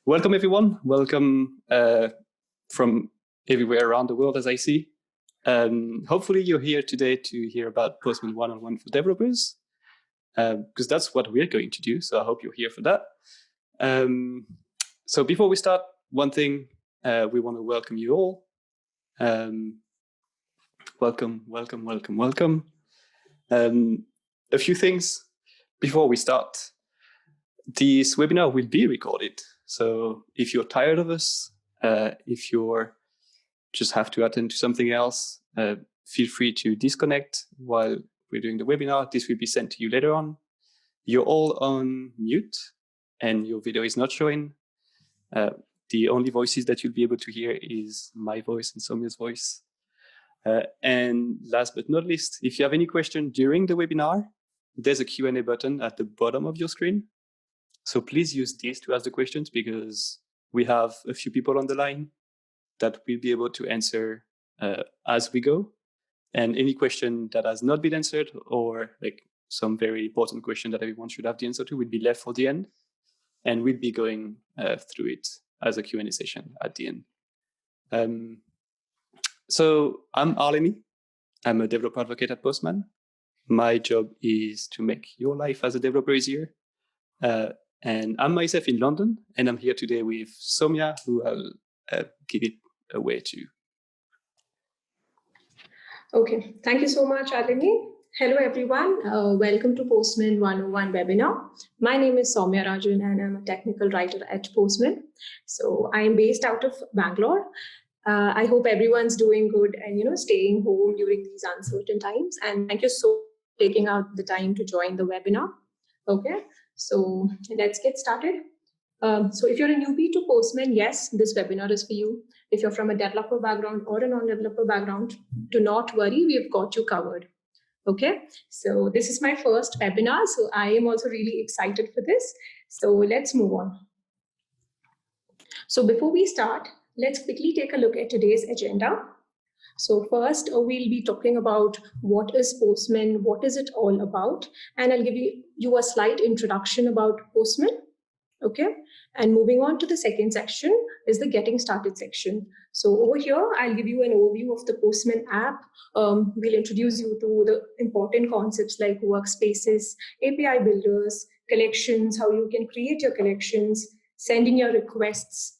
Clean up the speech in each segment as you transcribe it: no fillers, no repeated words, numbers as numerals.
Welcome, everyone. Welcome from everywhere around the world, as I see. Hopefully, you're here today to hear about Postman one-on-one for developers, because that's what we're going to do. So I hope you're here for that. So before we start, one thing, we want to welcome you all. Welcome. A few things before we start. This webinar will be recorded. So if you're tired of us, if you're just have to attend to something else, feel free to disconnect while we're doing the webinar. This will be sent to you later on. You're all on mute and your video is not showing. The only voices that you'll be able to hear is my voice and Sowmya's voice. And last but not least, if you have any question during the webinar, there's a Q&A button at the bottom of your screen. So please use this to ask the questions, because we have a few people on the line that will be able to answer as we go. And any question that has not been answered, or like some very important question that everyone should have the answer to, will be left for the end. And we'll be going through it as a Q&A session at the end. So I'm Arlemi. I'm a developer advocate at Postman. My job is to make your life as a developer easier. And I'm myself in London, and I'm here today with Sowmya, who I'll give it away to. Okay, thank you so much, Arlemi. Hello, everyone. Welcome to Postman 101 webinar. My name is Sowmya Rajan, and I'm a technical writer at Postman. So I am based out of Bangalore. I hope everyone's doing good and staying home during these uncertain times. And thank you so much for taking out the time to join the webinar. Okay. So let's get started. So if you're a newbie to Postman, yes, this webinar is for you. If you're from a developer background or a non-developer background, do not worry, we've got you covered. Okay, so this is my first webinar, so I am also really excited for this. So let's move on. So before we start, let's quickly take a look at today's agenda. So first, we'll be talking about what is Postman, what is it all about, and I'll give you a slight introduction about Postman. Okay, and moving on to the second section is the getting started section. So over here, I'll give you an overview of the Postman app. We'll introduce you to the important concepts like workspaces, API builders, collections, how you can create your collections, sending your requests,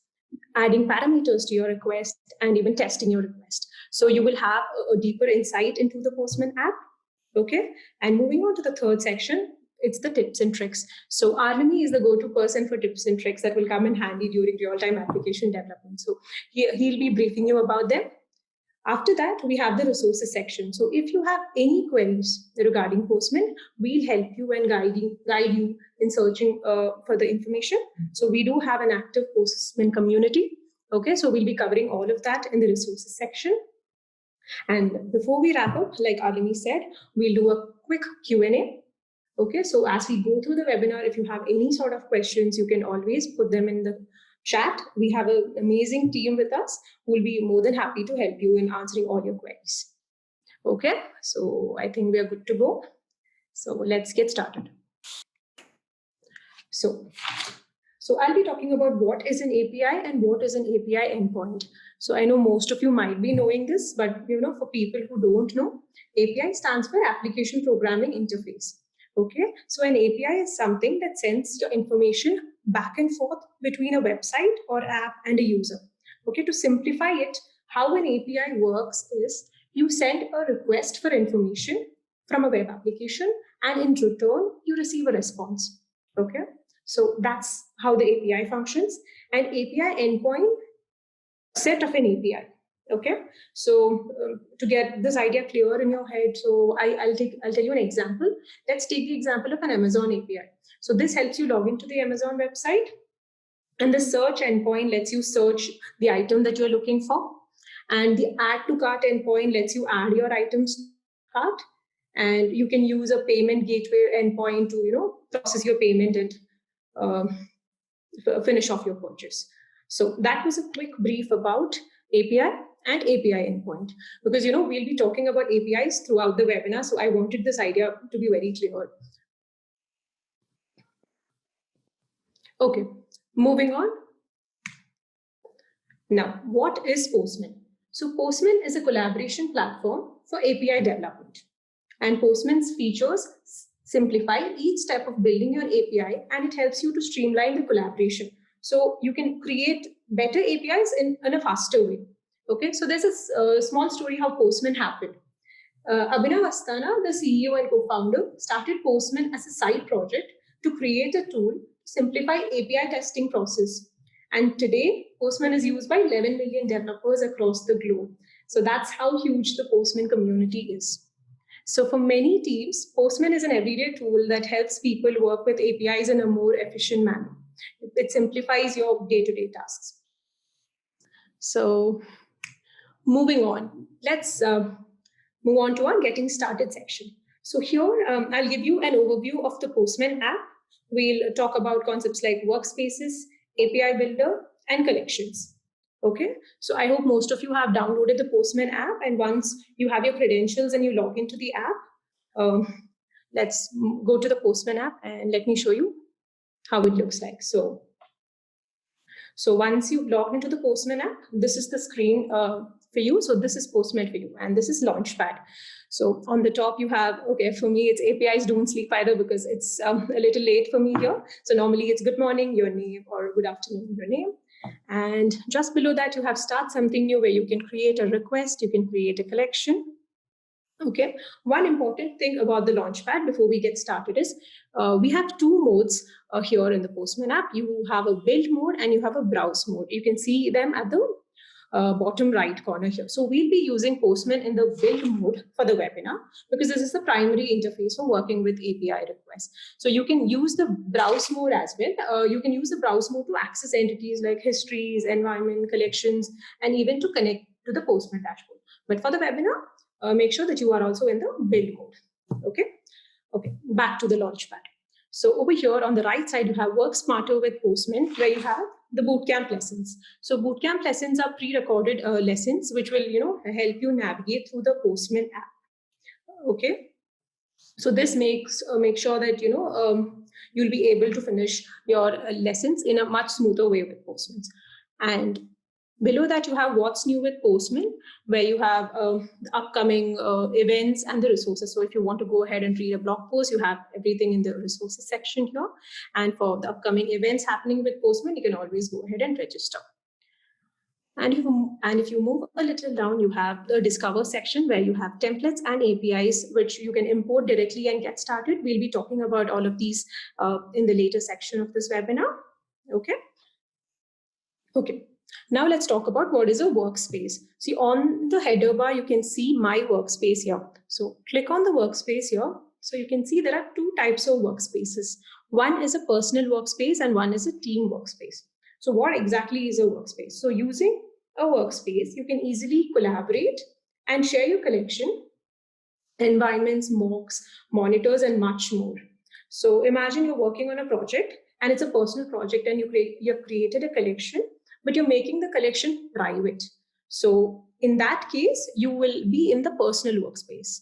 adding parameters to your request, and even testing your request. So you will have a deeper insight into the Postman app. Okay, and moving on to the third section, it's the tips and tricks. So Arlemi is the go-to person for tips and tricks that will come in handy during real-time application development. So he'll be briefing you about them. After that, we have the resources section. So if you have any queries regarding Postman, we'll help you and guide you in searching for the information. So we do have an active Postman community. Okay, so we'll be covering all of that in the resources section. And before we wrap up, like Arlemi said, we'll do a quick Q&A. Okay, so as we go through the webinar, if you have any sort of questions, you can always put them in the chat. We have an amazing team with us who will be more than happy to help you in answering all your queries. Okay, so I think we are good to go. So let's get started. So I'll be talking about what is an API and what is an API endpoint. So I know most of you might be knowing this, but for people who don't know, API stands for Application Programming Interface. Okay, so an API is something that sends your information back and forth between a website or app and a user. Okay, to simplify it, how an API works is you send a request for information from a web application, and in return, you receive a response. Okay, so that's how the API functions. And API endpoint, set of an API. Okay, so to get this idea clear in your head, so I'll tell you an example. Let's take the example of an Amazon API. So this helps you log into the Amazon website, and the search endpoint lets you search the item that you're looking for, and the add to cart endpoint lets you add your items to cart, and you can use a payment gateway endpoint to process your payment and finish off your purchase. So that was a quick brief about API and API endpoint, because we'll be talking about APIs throughout the webinar, so I wanted this idea to be very clear. Okay, moving on. Now, what is Postman? So Postman is a collaboration platform for API development. And Postman's features simplify each step of building your API, and it helps you to streamline the collaboration. So you can create better APIs in a faster way. Okay, so there's a small story how Postman happened. Abhinav Asthana, the CEO and co-founder, started Postman as a side project to create a tool to simplify API testing process. And today, Postman is used by 11 million developers across the globe. So that's how huge the Postman community is. So for many teams, Postman is an everyday tool that helps people work with APIs in a more efficient manner. It simplifies your day-to-day tasks. So moving on, let's move on to our getting started section. So here, I'll give you an overview of the Postman app. We'll talk about concepts like workspaces, API builder, and collections. Okay, so I hope most of you have downloaded the Postman app, and once you have your credentials and you log into the app, let's go to the Postman app and let me show you how it looks like. So once you've logged into the Postman app, this is the screen for you. So this is Postman for you, and this is Launchpad. So on the top you have, okay, for me it's APIs don't sleep either because it's a little late for me here. So normally it's good morning, your name, or good afternoon, your name. And just below that you have start something new where you can create a request, you can create a collection. Okay, one important thing about the Launchpad before we get started is we have two modes here in the Postman app. You have a build mode and you have a browse mode. You can see them at the bottom right corner here. So we'll be using Postman in the build mode for the webinar because this is the primary interface for working with API requests. So you can use the browse mode as well. You can use the browse mode to access entities like histories, environment, collections, and even to connect to the Postman dashboard. But for the webinar, make sure that you are also in the build mode. Okay, back to the Launchpad. So over here on the right side, you have Work Smarter with Postman, where you have the bootcamp lessons. So bootcamp lessons are pre-recorded lessons, which will help you navigate through the Postman app. Okay, so this makes sure that you'll be able to finish your lessons in a much smoother way with Postman. And below that, you have what's new with Postman, where you have the upcoming events and the resources. So if you want to go ahead and read a blog post, you have everything in the resources section here. And for the upcoming events happening with Postman, you can always go ahead and register. And if you move a little down, you have the Discover section where you have templates and APIs, which you can import directly and get started. We'll be talking about all of these in the later section of this webinar. Okay. Now let's talk about what is a workspace. See, on the header bar, you can see my workspace here. So click on the workspace here. So you can see there are two types of workspaces. One is a personal workspace and one is a team workspace. So what exactly is a workspace? So using a workspace, you can easily collaborate and share your collection, environments, mocks, monitors, and much more. So imagine you're working on a project and it's a personal project and you've created a collection, but you're making the collection private. So in that case, you will be in the personal workspace.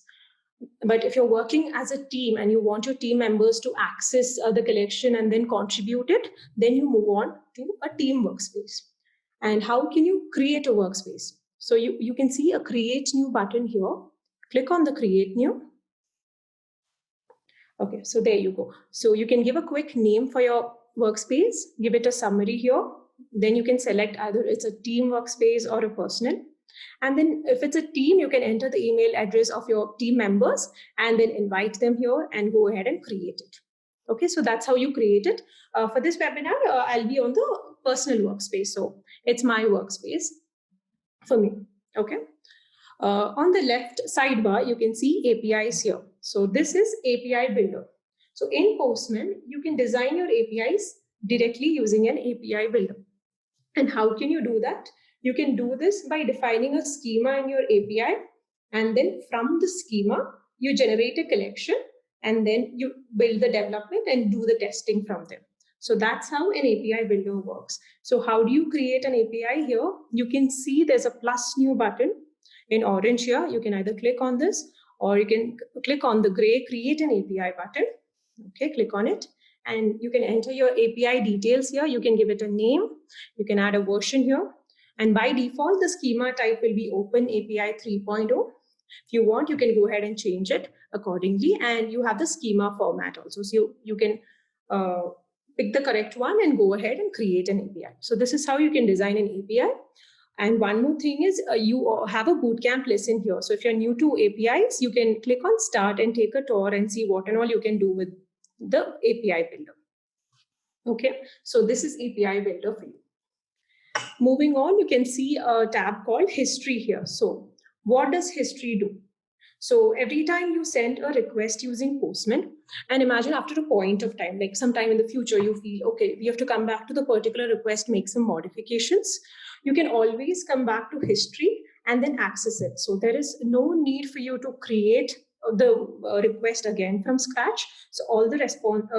But if you're working as a team and you want your team members to access the collection and then contribute it, then you move on to a team workspace. And how can you create a workspace? So you can see a create new button here. Click on the create new. Okay, so there you go. So you can give a quick name for your workspace, give it a summary here. Then you can select either it's a team workspace or a personal. And then if it's a team, you can enter the email address of your team members and then invite them here and go ahead and create it. Okay, so that's how you create it. For this webinar, I'll be on the personal workspace. So it's my workspace for me. Okay. On the left sidebar, you can see APIs here. So this is API builder. So in Postman, you can design your APIs directly using an API builder. And how can you do that? You can do this by defining a schema in your API. And then from the schema, you generate a collection and then you build the development and do the testing from them. So that's how an API builder works. So how do you create an API here? You can see there's a plus new button in orange here. You can either click on this or you can click on the gray create an API button. Okay, click on it. And you can enter your API details here. You can give it a name. You can add a version here. And by default, the schema type will be Open API 3.0. If you want, you can go ahead and change it accordingly. And you have the schema format also. So you can pick the correct one and go ahead and create an API. So this is how you can design an API. And one more thing is you have a bootcamp lesson here. So if you're new to APIs, you can click on Start and take a tour and see what and all you can do with the API builder. Okay, so this is API builder for you. Moving on, you can see a tab called History here. So what does history do? So every time you send a request using Postman, and imagine after a point of time, like sometime in the future, you feel, okay, we have to come back to the particular request, make some modifications. You can always come back to history and then access it. So there is no need for you to create the request again from scratch. So all the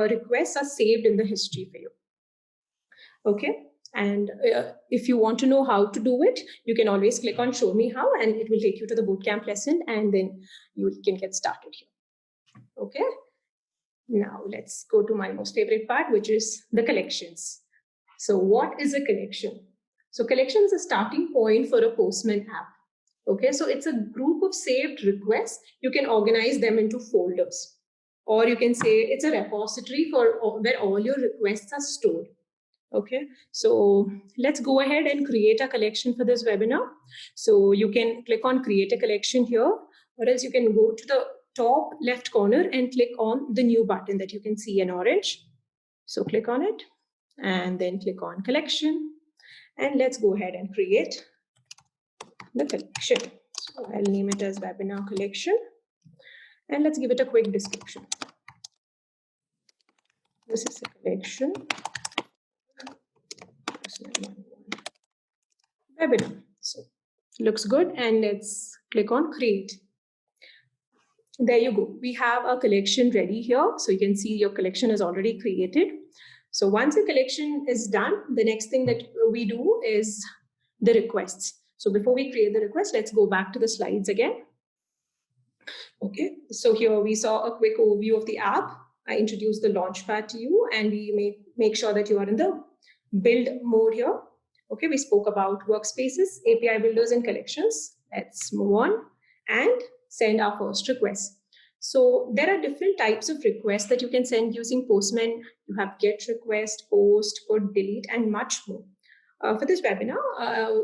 requests are saved in the history for you. Okay. And if you want to know how to do it, you can always click on Show Me How, and it will take you to the bootcamp lesson, and then you can get started here. Okay. Now let's go to my most favorite part, which is the collections. So what is a collection? So collection is a starting point for a Postman app. Okay, so it's a group of saved requests. You can organize them into folders, or you can say it's a repository for where all your requests are stored. Okay, so let's go ahead and create a collection for this webinar. So you can click on Create a Collection here, or else you can go to the top left corner and click on the new button that you can see in orange. So click on it and then click on Collection, and let's go ahead and create the collection. So I'll name it as Webinar Collection, and let's give it a quick description. This is a collection. Webinar. So looks good, and let's click on Create. There you go. We have a collection ready here. So you can see your collection is already created. So once the collection is done, the next thing that we do is the requests. So before we create the request, let's go back to the slides again. Okay, so here we saw a quick overview of the app. I introduced the Launchpad to you, and we make sure that you are in the build mode here. Okay, we spoke about workspaces, API builders, and collections. Let's move on and send our first request. So there are different types of requests that you can send using Postman. You have GET request, POST, PUT, DELETE, and much more. For this webinar,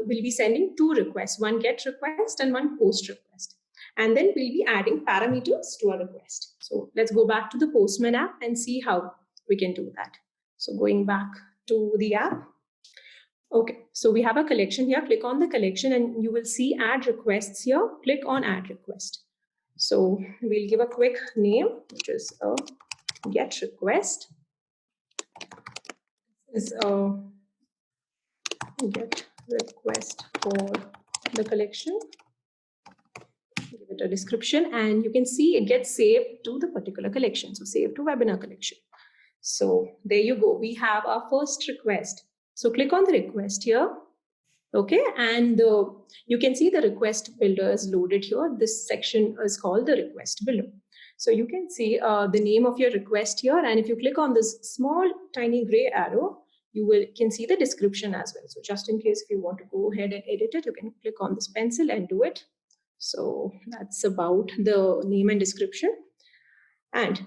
we'll be sending two requests, one GET request and one POST request. And then we'll be adding parameters to our request. So let's go back to the Postman app and see how we can do that. So going back to the app. Okay, so we have a collection here. Click on the collection and you will see add requests here. Click on add request. So we'll give a quick name, which is a GET request. This is a GET request for the collection. Give it a description, and you can see it gets saved to the particular collection. So save to webinar collection. So there you go. We have our first request. So click on the request here. Okay, and you can see the request builder is loaded here. This section is called the request builder. So you can see the name of your request here. And if you click on this small tiny gray arrow, you can see the description as well. So just in case if you want to go ahead and edit it, you can click on this pencil and do it. So that's about the name and description. And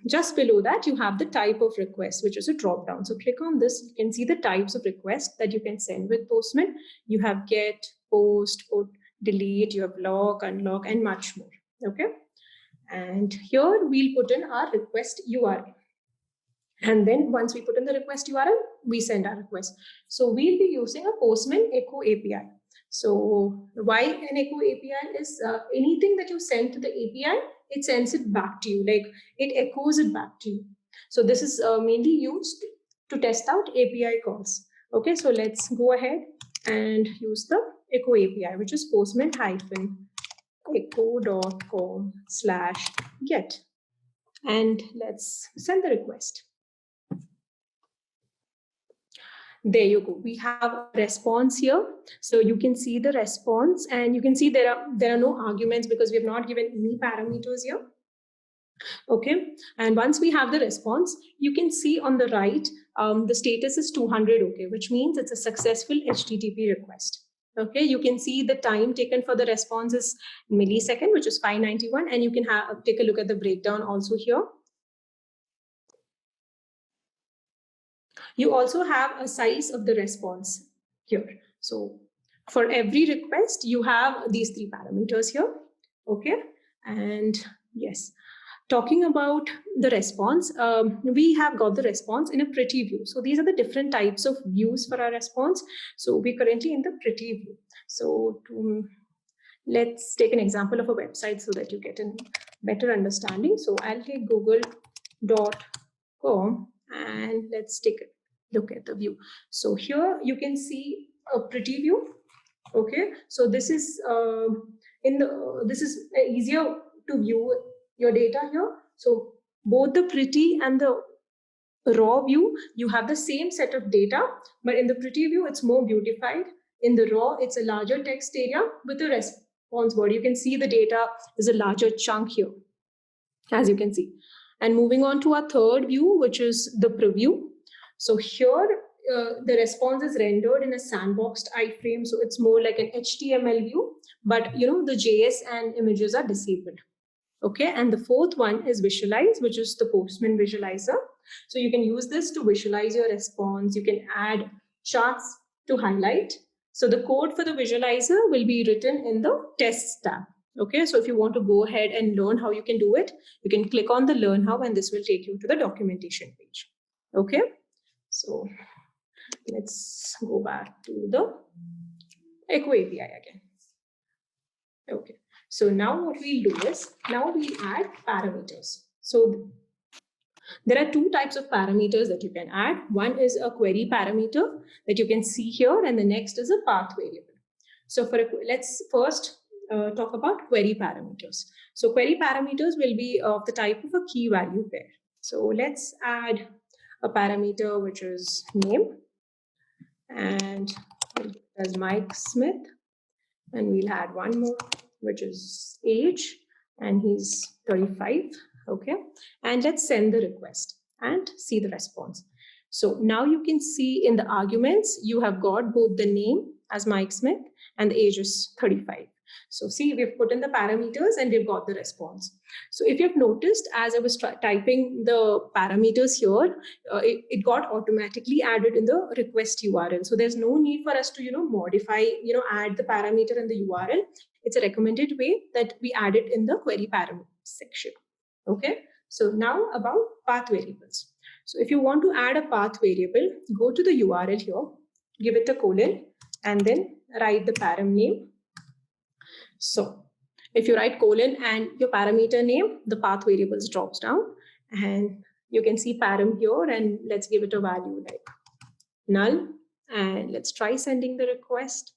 just below that, you have the type of request, which is a drop down. So click on this. You can see the types of requests that you can send with Postman. You have GET, POST, PUT, DELETE, you have lock, unlock, and much more. Okay. And here we'll put in our request URL. And then once we put in the request URL, we send our request. So we'll be using a Postman Echo API. So why an Echo API is anything that you send to the API, it sends it back to you, like it echoes it back to you. So this is mainly used to test out API calls. Okay, so let's go ahead and use the Echo API, which is postman-echo.com/get. And let's send the request. There you go. We have a response here. So you can see the response, and you can see there are no arguments because we have not given any parameters here. Okay. And once we have the response, you can see on the right the status is 200 OK, which means it's a successful HTTP request. Okay, you can see the time taken for the response is millisecond, which is 591, and you can take a look at the breakdown also here. You also have a size of the response here. So for every request, you have these 3 parameters here. Okay, and yes, talking about the response, we have got the response in a pretty view. So these are the different types of views for our response. So we're currently in the pretty view. So let's take an example of a website so that you get a better understanding. So I'll take google.com and let's take a look at the view. So here you can see a pretty view. Okay, so this is this is easier to view your data here. So both the pretty and the raw view, you have the same set of data, but in the pretty view, it's more beautified. In the raw, it's a larger text area with a response word. You can see the data is a larger chunk here, as you can see. And moving on to our third view, which is the preview. So here, the response is rendered in a sandboxed iframe. So it's more like an HTML view, but the JS and images are disabled. Okay, and the fourth one is visualize, which is the Postman visualizer. So you can use this to visualize your response. You can add charts to highlight. So the code for the visualizer will be written in the tests tab. Okay, so if you want to go ahead and learn how you can do it, you can click on the learn how, and this will take you to the documentation page. Okay, so let's go back to the Echo API again. Okay, so now what we'll do is, now we'll add parameters. So there are 2 types of parameters that you can add. One is a query parameter that you can see here, and the next is a path variable. So let's first talk about query parameters. So query parameters will be of the type of a key value pair. So let's add a parameter which is name, and as Mike Smith, and we'll add one more which is age, and he's 35. Okay, and let's send the request and see the response. So now you can see in the arguments you have got both the name as Mike Smith and the age is 35. So see, we've put in the parameters and we've got the response. So if you've noticed, as I was typing the parameters here, it got automatically added in the request URL. So there's no need for us to modify, add the parameter in the URL. It's a recommended way that we add it in the query parameters section. Okay, so now about path variables. So if you want to add a path variable, go to the URL here, give it a colon, and then write the param name. So if you write colon and your parameter name, the path variables drops down, and you can see param here, and let's give it a value like null, and let's try sending the request.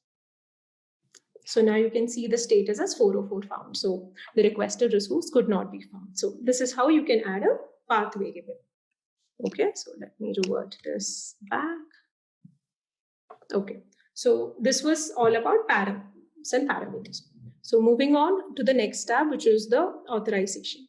So now you can see the status as 404 found. So the requested resource could not be found. So this is how you can add a path variable. Okay, so let me revert this back. Okay, so this was all about params and parameters. So moving on to the next tab, which is the authorization.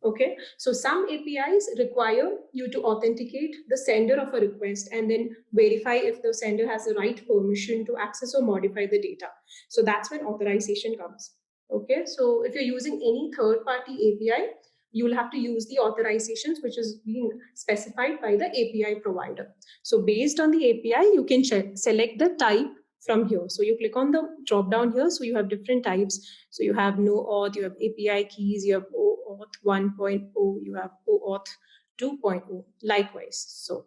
Okay, so some APIs require you to authenticate the sender of a request and then verify if the sender has the right permission to access or modify the data. So that's when authorization comes. Okay, so if you're using any third-party API, you will have to use the authorizations which is being specified by the API provider. So based on the API, you can select the type from here. So you click on the drop down here. So you have different types. So you have no auth, you have API keys, you have OAuth 1.0, you have OAuth 2.0, likewise. So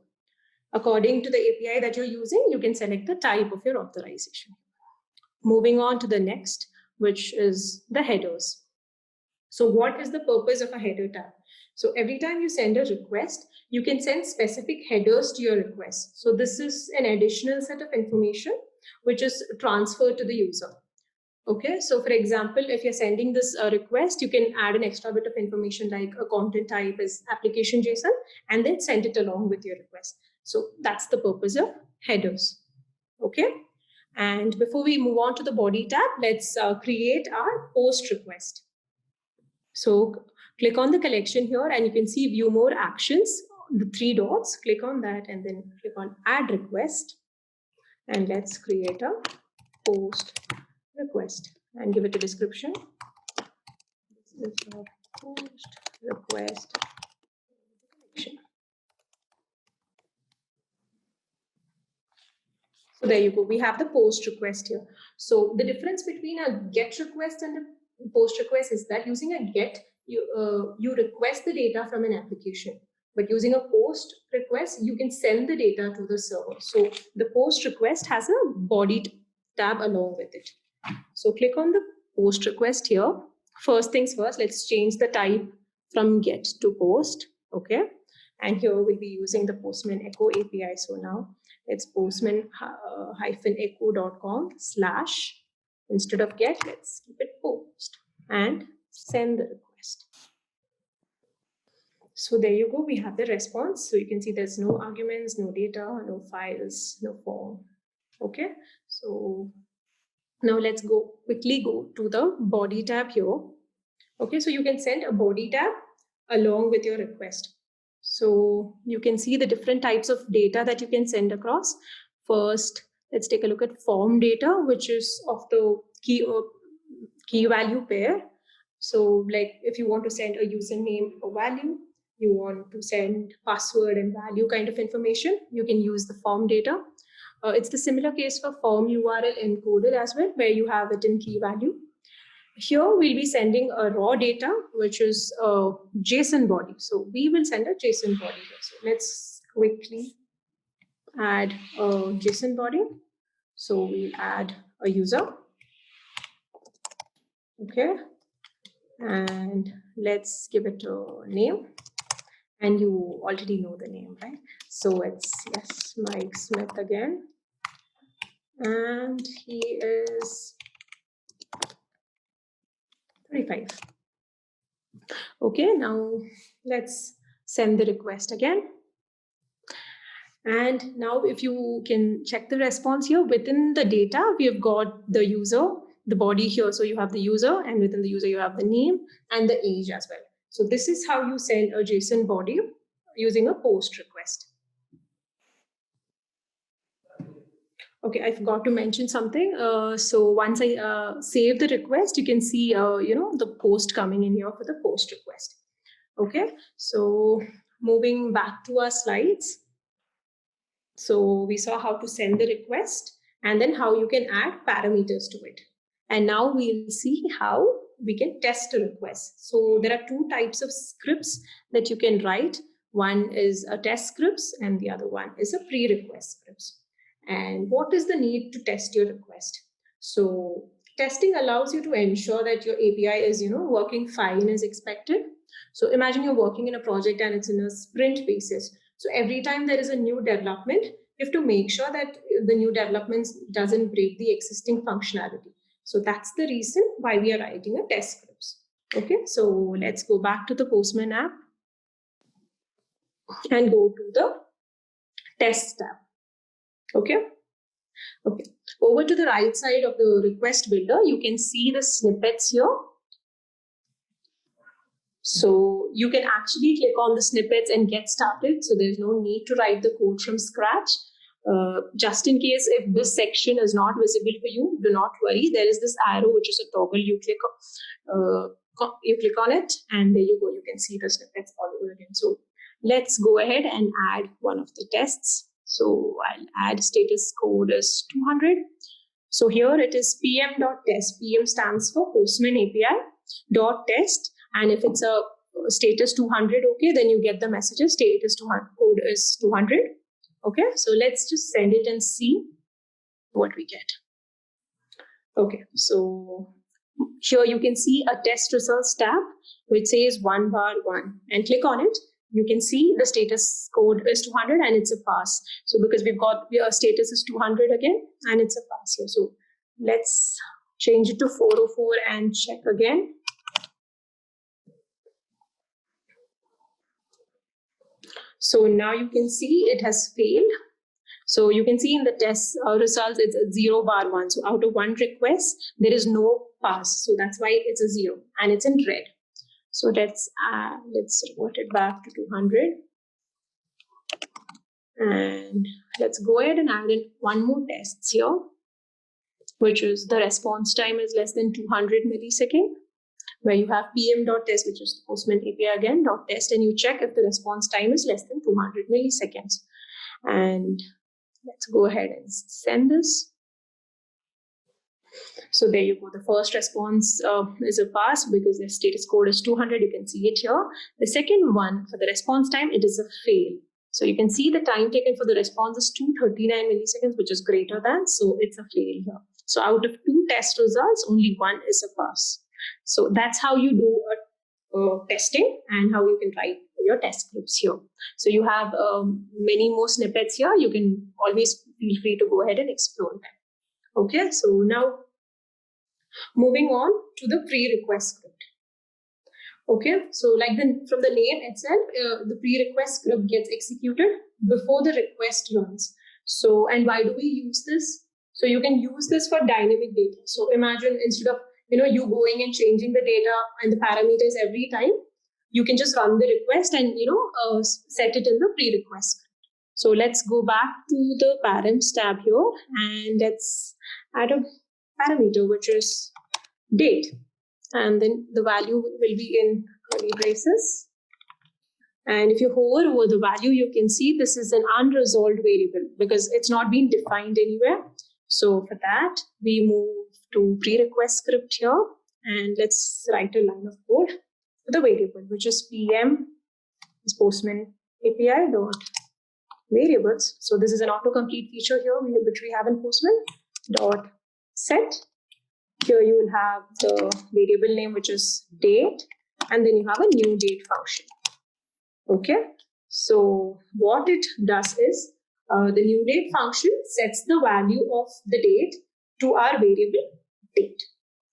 according to the API that you're using, you can select the type of your authorization. Moving on to the next, which is the headers. So what is the purpose of a header tab? So every time you send a request, you can send specific headers to your request. So this is an additional set of information which is transferred to the user. Okay, so for example, if you're sending this request, you can add an extra bit of information like a content type is application JSON and then send it along with your request. So that's the purpose of headers. Okay, and before we move on to the body tab, let's create our post request. So click on the collection here and you can see view more actions the three dots, click on that and then click on add request. And let's create a post request and give it a description. This is a post request connection. So there you go. We have the post request here. So the difference between a get request and a post request is that using a get, you request the data from an application. But using a post request, you can send the data to the server. So the post request has a body tab along with it. So click on the post request here. First things first, let's change the type from get to post. Okay. And here we'll be using the Postman Echo API. So now it's postman-echo.com/ instead of get, let's keep it post and send the request. So there you go. We have the response. So you can see there's no arguments, no data, no files, no form. Okay. So now let's quickly go to the body tab here. Okay. So you can send a body tab along with your request. So you can see the different types of data that you can send across. First, let's take a look at form data, which is of the key value pair. So like if you want to send a username or value, you want to send password and value kind of information, you can use the form data. It's the similar case for form URL encoded as well, where you have it in key value. Here we'll be sending a raw data, which is a JSON body. So we will send a JSON body here. So let's quickly add a JSON body. So we'll add a user. Okay. And let's give it a name. And you already know the name, right? So it's, yes, Mike Smith again. And he is 35. Okay, now let's send the request again. And now if you can check the response here, within the data, we have got the user, the body here. So you have the user, and within the user, you have the name and the age as well. So this is how you send a JSON body using a post request. Okay, I forgot to mention something. So once I save the request, you can see, the post coming in here for the post request. Okay, so moving back to our slides. So we saw how to send the request and then how you can add parameters to it. And now we'll see how we can test a request. So there are two types of scripts that you can write. One is a test scripts and the other one is a pre-request scripts. And what is the need to test your request? So testing allows you to ensure that your API is, working fine as expected. So imagine you're working in a project and it's in a sprint basis. So every time there is a new development, you have to make sure that the new developments doesn't break the existing functionality. So that's the reason why we are writing a test scripts. Okay, so let's go back to the Postman app and go to the test tab. Okay. Over to the right side of the request builder, you can see the snippets here. So you can actually click on the snippets and get started. So there's no need to write the code from scratch. Just in case if this section is not visible for you, do not worry. There is this arrow, which is a toggle. You click on it, and there you go. You can see the snippets all over again. So let's go ahead and add one of the tests. So I'll add status code as 200. So here it is pm.test. PM stands for Postman API.test. And if it's a status 200, okay, then you get the messages status 200, code is 200. Okay, so let's just send it and see what we get. Okay, so here you can see a test results tab which says 1 bar 1, and click on it. You can see the status code is 200 and it's a pass. So because our status is 200 again and it's a pass here. So let's change it to 404 and check again. So now you can see it has failed. So you can see in the test results, it's a 0 bar 1. So out of 1 request, there is no pass. So that's why it's a 0 and it's in red. So let's revert it back to 200. And let's go ahead and add in one more test here, which is the response time is less than 200 milliseconds, where you have pm.test, which is the Postman API again, .test, and you check if the response time is less than 200 milliseconds. And let's go ahead and send this. So there you go. The first response is a pass because the status code is 200. You can see it here. The second one for the response time, it is a fail. So you can see the time taken for the response is 239 milliseconds, which is greater than. So it's a fail here. So out of 2 test results, only 1 is a pass. So that's how you do a testing and how you can write your test scripts here. So you have many more snippets here. You can always feel free to go ahead and explore them. Okay, so now moving on to the pre-request script. Okay, so like from the name itself, the pre-request script gets executed before the request runs. So, and why do we use this? So you can use this for dynamic data. So imagine instead of you going and changing the data and the parameters every time, you can just run the request and set it in the pre-request script. So let's go back to the params tab here and let's add a parameter which is date, and then the value will be in curly braces. And if you hover over the value, you can see this is an unresolved variable because it's not been defined anywhere. So for that, we move to pre-request script here, and let's write a line of code for the variable, which is pm is Postman API dot variables. So this is an autocomplete feature here, which we have in Postman dot set. Here you will have the variable name, which is date, and then you have a new date function. Okay, so what it does is the new date function sets the value of the date to our variable date.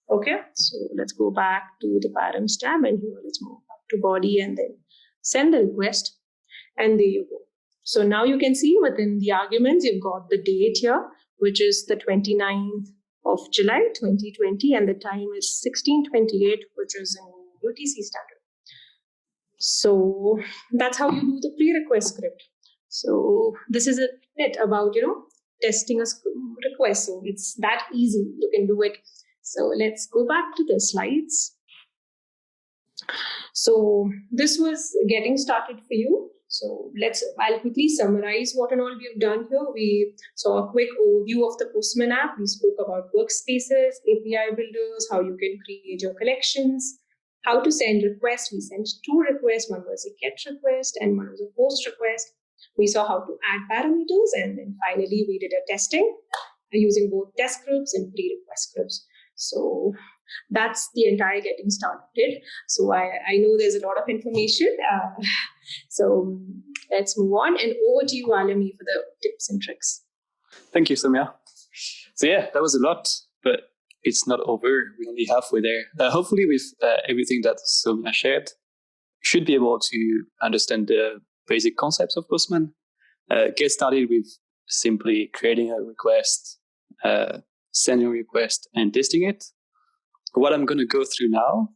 Okay, so let's go back to the params tab, and here let's move back to body and then send the request, and there you go. So now you can see within the arguments, you've got the date here, which is the 29th of July 2020, and the time is 16:28, which is in UTC standard. So that's how you do the pre-request script. So this is a bit about testing a request. So it's that easy. You can do it. So let's go back to the slides. So this was getting started for you. So I'll quickly summarize what and all we have done here. We saw a quick overview of the Postman app. We spoke about workspaces, API builders, how you can create your collections, how to send requests. We sent 2 requests. One was a GET request and one was a POST request. We saw how to add parameters, and then finally we did a testing using both test scripts and pre-request scripts. So that's the entire getting started. So I know there's a lot of information. So let's move on, and over to you, Arlemi, for the tips and tricks. Thank you, Sowmya. So yeah, that was a lot, but it's not over. We're only halfway there. Hopefully with everything that Sowmya shared, you should be able to understand the basic concepts of Postman. Get started with simply creating a request, sending a request, and testing it. What I'm going to go through now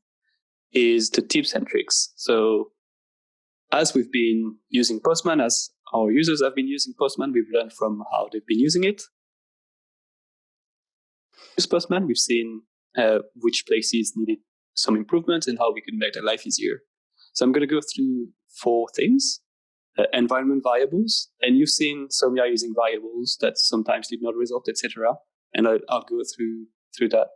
is the tips and tricks. So as we've been using Postman, as our users have been using Postman, we've learned from how they've been using it. With Postman, we've seen which places needed some improvements and how we can make their life easier. So I'm going to go through 4 things. Environment variables, and you've seen Sowmya using variables that sometimes did not result, etc. And I'll go through that.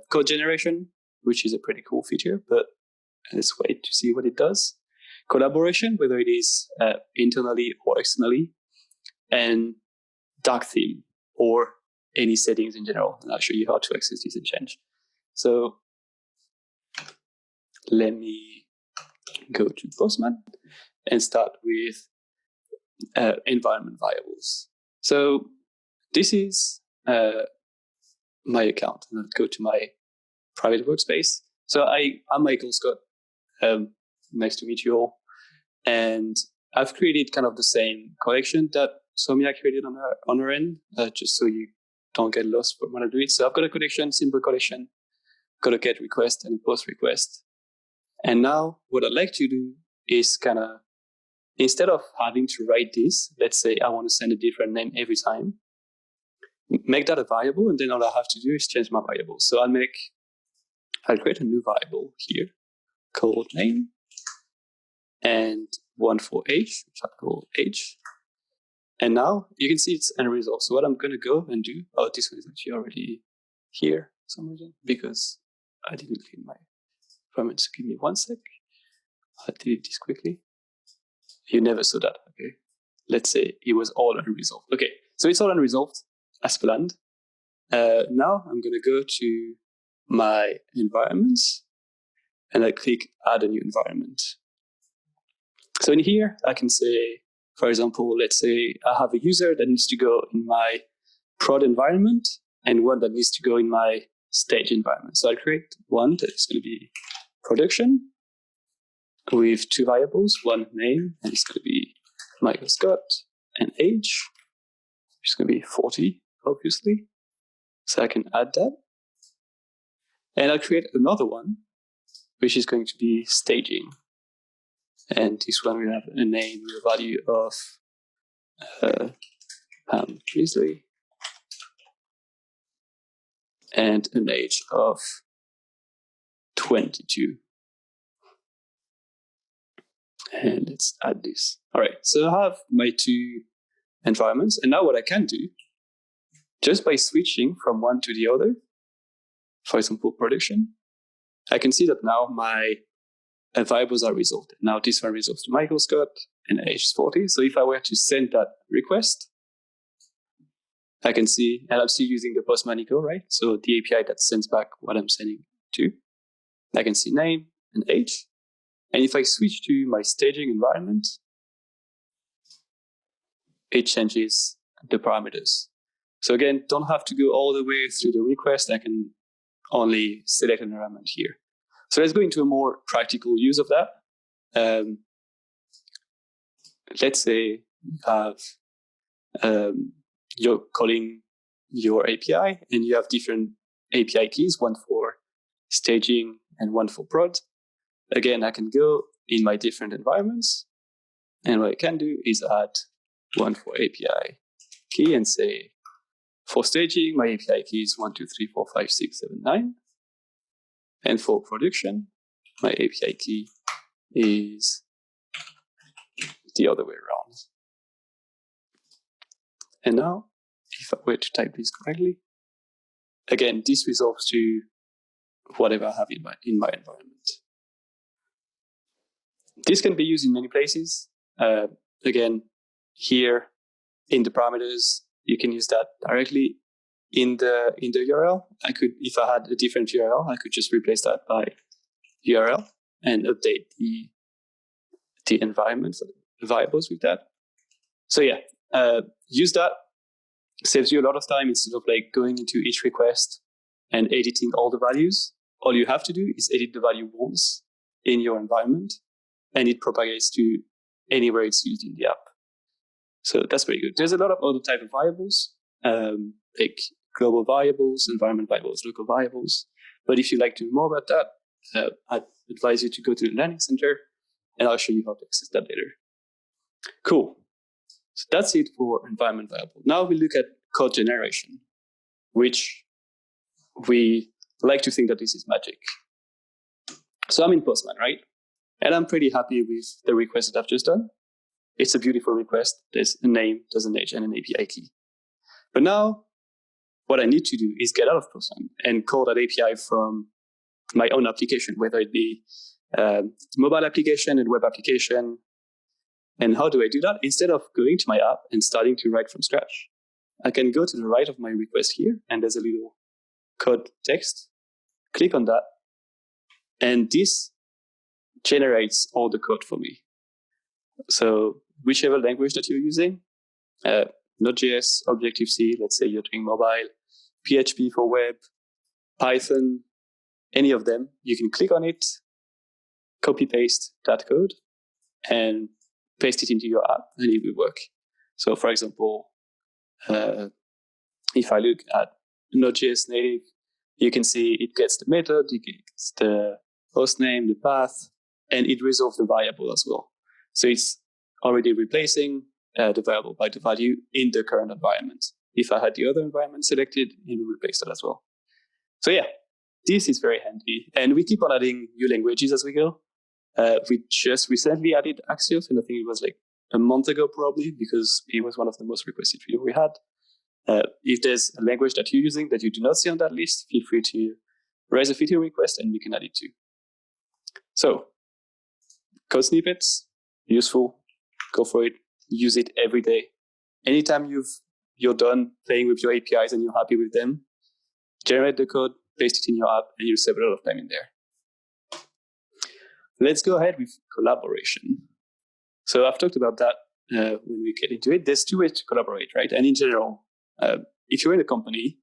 Code generation, which is a pretty cool feature, but let's wait to see what it does. Collaboration, whether it is internally or externally, and dark theme or any settings in general. And I'll show you how to access these and change. So let me go to Postman and start with environment variables. So this is my account. And I'll go to my private workspace. So I'm Michael Scott. Nice to meet you all. And I've created kind of the same collection that Sowmya created on her end, just so you don't get lost when I do it. So I've got a collection, simple collection, got a GET request and a POST request. And now what I'd like to do is kind of instead of having to write this, let's say I want to send a different name every time, make that a variable, and then all I have to do is change my variable. So I'll create a new variable here called name, and one for age, which I'll call age. And now you can see it's unresolved. So what I'm going to go and do, this one is actually already here for some reason, because I didn't clean my environment. So give me 1 sec. I'll delete this quickly. You never saw that, okay? Let's say it was all unresolved. Okay, so it's all unresolved as planned. Now I'm going to go to my environments and I click add a new environment. So in here, I can say, for example, let's say I have a user that needs to go in my prod environment and one that needs to go in my stage environment. So I'll create one that is going to be production with 2 variables, one name, and it's going to be Michael Scott, and age, which is going to be 40, obviously. So I can add that. And I'll create another one, which is going to be staging. And this one will have a name with a value of Pam Beasley and an age of 22. And let's add this. All right, so I have my 2 environments. And now what I can do, just by switching from one to the other, for example, production, I can see that now my variables are resolved. Now this one resolves to Michael Scott and age is 40. So if I were to send that request, I can see, and I'm still using the Postman API, right? So the API that sends back what I'm sending to. I can see name and age. And if I switch to my staging environment, it changes the parameters. So again, don't have to go all the way through the request. I can only select an environment here. So let's go into a more practical use of that. Let's say you have, you're calling your API and you have different API keys, one for staging and one for prod. Again, I can go in my different environments, and what I can do is add one for API key and say, for staging, my API key is 1, 2, 3, 4, 5, 6, 7, 9. And for production, my API key is the other way around. And now, if I were to type this correctly, again, this resolves to whatever I have in my environment. This can be used in many places. Again, here in the parameters, you can use that directly in the URL. I could, if I had a different URL, I could just replace that by URL and update the environment for the variables with that. So yeah, use that. Saves you a lot of time instead of like going into each request and editing all the values. All you have to do is edit the value once in your environment, and it propagates to anywhere it's used in the app. So that's pretty good. There's a lot of other type of variables, like global variables, environment variables, local variables. But if you'd like to know more about that, I'd advise you to go to the Learning Center, and I'll show you how to access that later. Cool. So that's it for environment variable. Now we look at code generation, which we like to think that this is magic. So I'm in Postman, right? And I'm pretty happy with the request that I've just done. It's a beautiful request. There's a name, there's an age, and an API key. But now what I need to do is get out of Postman and call that API from my own application, whether it be mobile application and web application. And how do I do that? Instead of going to my app and starting to write from scratch, I can go to the right of my request here, and there's a little code text. Click on that, and this generates all the code for me. So whichever language that you're using, Node.js, Objective-C, let's say you're doing mobile, PHP for web, Python, any of them, you can click on it, copy-paste that code, and paste it into your app, and it will work. So for example, if I look at Node.js native, you can see it gets the method, it gets the host name, the path, and it resolves the variable as well. So it's already replacing the variable by the value in the current environment. If I had the other environment selected, it will replace that as well. So yeah, this is very handy. And we keep on adding new languages as we go. We just recently added Axios, and I think it was like a month ago probably, because it was one of the most requested features we had. If there's a language that you're using that you do not see on that list, feel free to raise a feature request and we can add it too. So, code snippets, useful, go for it, use it every day. Anytime you're done playing with your APIs and you're happy with them, generate the code, paste it in your app, and you'll save a lot of time in there. Let's go ahead with collaboration. So I've talked about that when we get into it. There's two ways to collaborate, right? And in general, if you're in a company,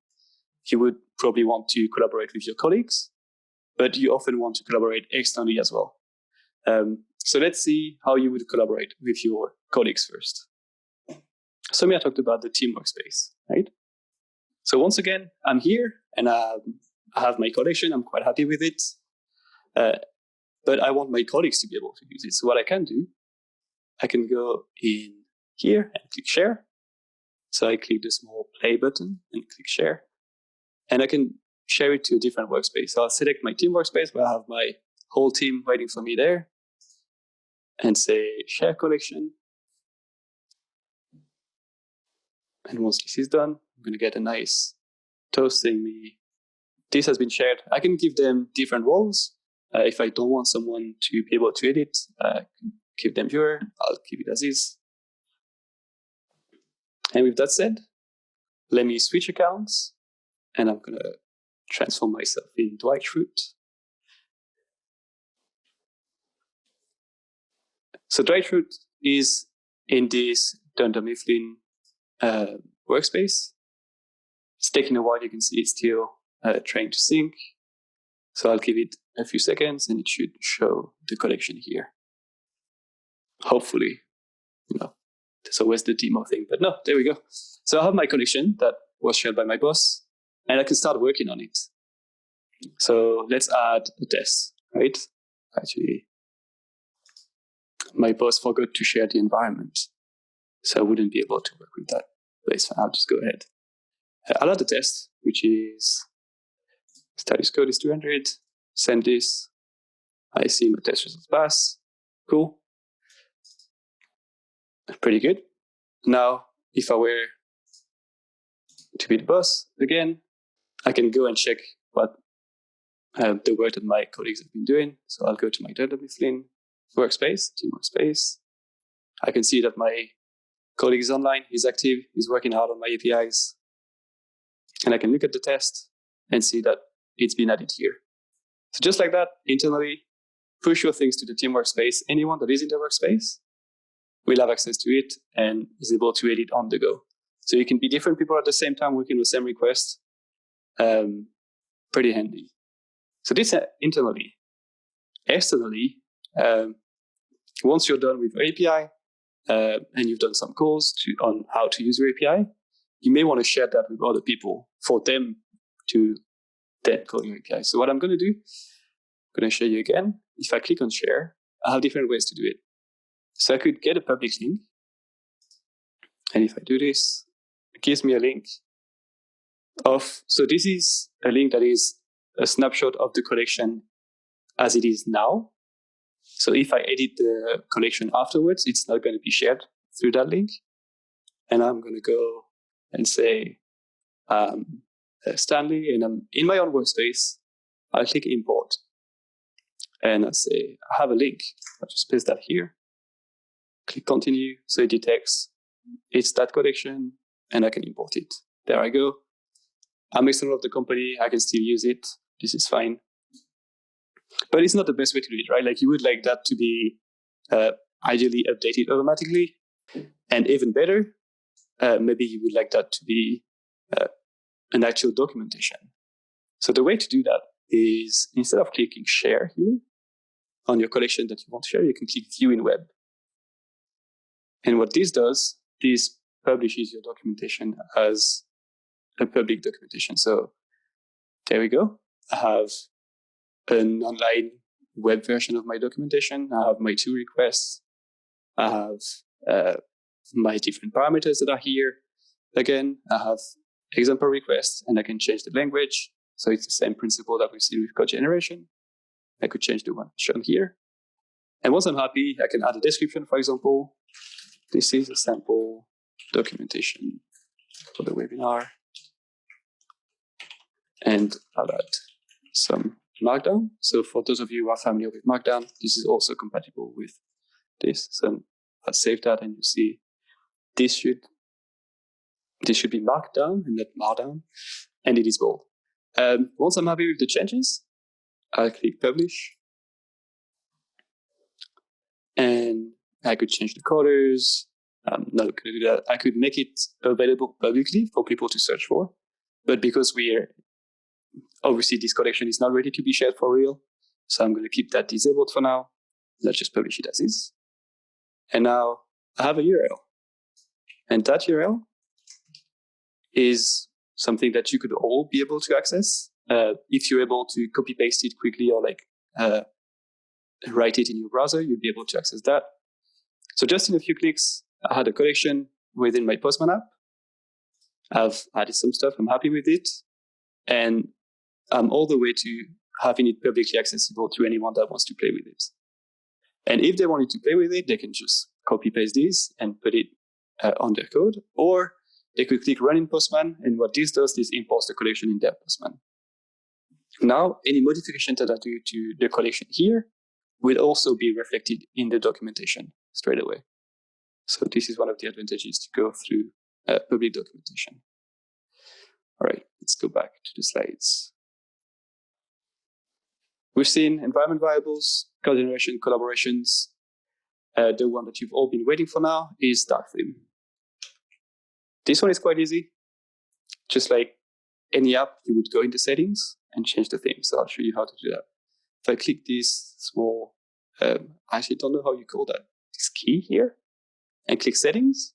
you would probably want to collaborate with your colleagues, but you often want to collaborate externally as well. So let's see how you would collaborate with your colleagues first. Sowmya talked about the team workspace, right? So once again, I'm here and I have my collection. I'm quite happy with it. But I want my colleagues to be able to use it. So what I can do, I can go in here and click share. So I click the small play button and click share. And I can share it to a different workspace. So I'll select my team workspace where I have my whole team waiting for me there and say share collection. And once this is done, I'm going to get a nice toast saying me, this has been shared. I can give them different roles. If I don't want someone to be able to edit, I can keep them viewer. I'll keep it as is. And with that said, let me switch accounts. And I'm going to transform myself in Dwight-Root. So Dwight-Root is in this Dunder Mifflin workspace. It's taking a while. You can see it's still trying to sync. So I'll give it a few seconds and it should show the collection here. Hopefully, there's always the demo thing, but no, there we go. So I have my collection that was shared by my boss and I can start working on it. So let's add a test, right? Actually, my boss forgot to share the environment. So I wouldn't be able to work with that. But it's fine, I'll just go ahead. I'll add a test, which is status code is 200, send this. I see my test results pass. Cool. Pretty good. Now, if I were to be the boss again, I can go and check what the work that my colleagues have been doing. So I'll go to my Dunder Mifflin workspace, team workspace. I can see that my colleague is online, he's active, he's working hard on my APIs. And I can look at the test and see that it's been added here. So just like that, internally, push your things to the team workspace. Anyone that is in the workspace will have access to it and is able to edit on the go. So you can be different people at the same time working with the same request. Pretty handy. So this internally. Externally, once you're done with your API and you've done some calls on how to use your API, you may want to share that with other people for them to then call your API. So what I'm going to do, I'm going to show you again. If I click on share, I have different ways to do it. So I could get a public link. And if I do this, it gives me a link so this is a link that is a snapshot of the collection as it is now. So if I edit the collection afterwards, it's not going to be shared through that link. And I'm going to go and say Stanley, and I'm in my own workspace. I'll click import. And I say, I have a link. I'll just paste that here. Click continue. So it detects it's that collection and I can import it. There I go. I'm external of the company. I can still use it. This is fine. But it's not the best way to do it, right? Like you would like that to be ideally updated automatically. And even better, maybe you would like that to be an actual documentation. So the way to do that is instead of clicking share here on your collection that you want to share, you can click view in web. And what this does, this publishes your documentation as a public documentation. So there we go. I have an online web version of my documentation. I have my 2 requests. I have my different parameters that are here. Again, I have example requests, and I can change the language. So it's the same principle that we see with code generation. I could change the one shown here. And once I'm happy, I can add a description, for example. This is a sample documentation for the webinar. And I'll add some Markdown. So for those of you who are familiar with Markdown, this is also compatible with this. So I'll save that, and you see this should be Markdown and not Markdown, and it is bold. Once I'm happy with the changes, I'll click Publish. And I could change the colors. I'm not going to do that. I could make it available publicly for people to search for. But because obviously this collection is not ready to be shared for real, so I'm going to keep that disabled for now. Let's just publish it as is. And now I have a URL. And that URL is something that you could all be able to access. If you're able to copy paste it quickly or write it in your browser, you'll be able to access that. So just in a few clicks, I had a collection within my Postman app. I've added some stuff. I'm happy with it. And I'm all the way to having it publicly accessible to anyone that wants to play with it. And if they wanted to play with it, they can just copy paste this and put it on their code, or they could click Run in Postman. And what this does is imports the collection in their Postman. Now, any modification that I do to the collection here will also be reflected in the documentation straight away. So this is one of the advantages to go through public documentation. All right, let's go back to the slides. We've seen environment variables, code generation, collaborations. The one that you've all been waiting for now is dark theme. This one is quite easy. Just like any app, you would go into settings and change the theme. So I'll show you how to do that. If I click this small, I actually don't know how you call that, this key here, and click settings,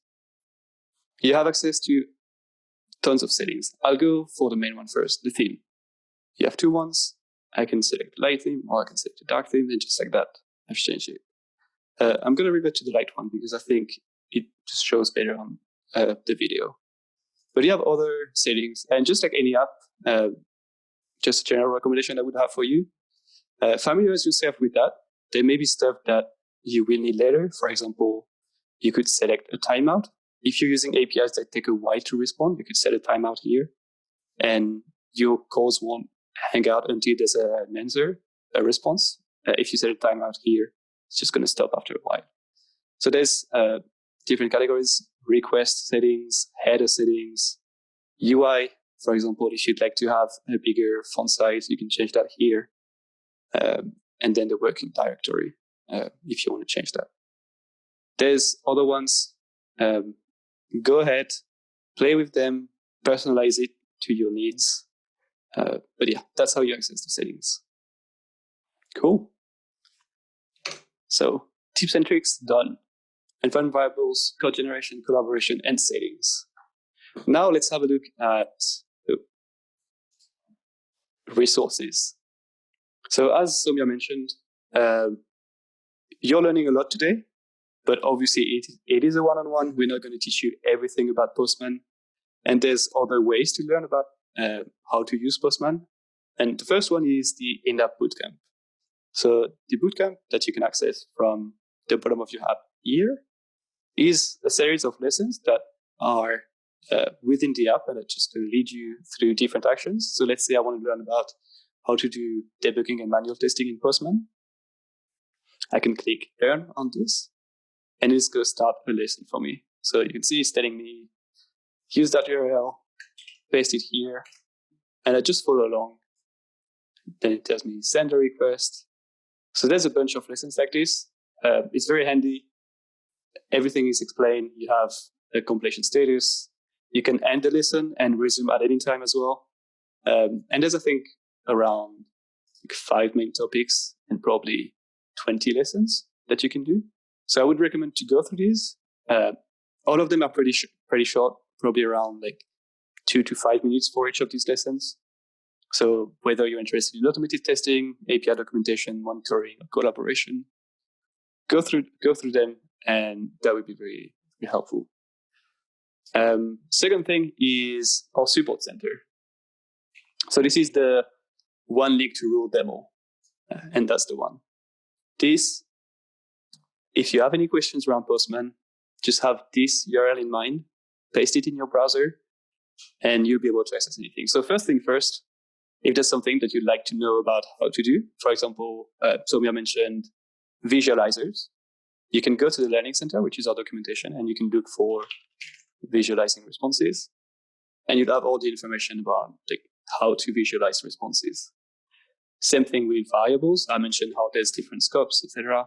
you have access to tons of settings. I'll go for the main one first, the theme. You have two ones. I can select the light theme, or I can select the dark theme, and just like that, I've changed it. I'm going to revert to the light one because I think it just shows better on the video. But you have other settings, and just like any app, just a general recommendation I would have for you, familiarize yourself with that. There may be stuff that you will need later. For example, you could select a timeout. If you're using APIs that take a while to respond, you could set a timeout here, and your calls won't hang out until there's an answer, a response. If you set a timeout here, it's just going to stop after a while. So there's different categories: request settings, header settings, UI. For example, if you'd like to have a bigger font size, you can change that here. And then the working directory, if you want to change that. There's other ones. Go ahead, play with them, personalize it to your needs. But yeah, that's how you access the settings. Cool. So tips and tricks done. Environment variables, code generation, collaboration, and settings. Now let's have a look at resources. So as Sowmya mentioned, you're learning a lot today, but obviously it is a one-on-one. We're not going to teach you everything about Postman. And there's other ways to learn about how to use Postman. And the first one is the in-app bootcamp. So the bootcamp that you can access from the bottom of your app here is a series of lessons that are within the app and that just lead you through different actions. So let's say I want to learn about how to do debugging and manual testing in Postman. I can click Learn on this, and it's going to start a lesson for me. So you can see it's telling me, use that URL, paste it here, and I just follow along. Then it tells me send a request. So there's a bunch of lessons like this. It's very handy. Everything is explained. You have a completion status. You can end the lesson and resume at any time as well. And there's, I think, around 5 main topics and probably 20 lessons that you can do. So I would recommend to go through these. All of them are pretty short, probably around 2 to 5 minutes for each of these lessons. So whether you're interested in automated testing, API documentation, monitoring, or collaboration, go through them and that would be very, very helpful. Second thing is our support center. So this is the one link to rule demo, and that's the one. This, if you have any questions around Postman, just have this URL in mind, paste it in your browser, and you'll be able to access anything. So first thing first, if there's something that you'd like to know about how to do, for example, Sowmya mentioned visualizers, you can go to the Learning Center, which is our documentation, and you can look for visualizing responses, and you'll have all the information about how to visualize responses. Same thing with variables. I mentioned how there's different scopes, etc.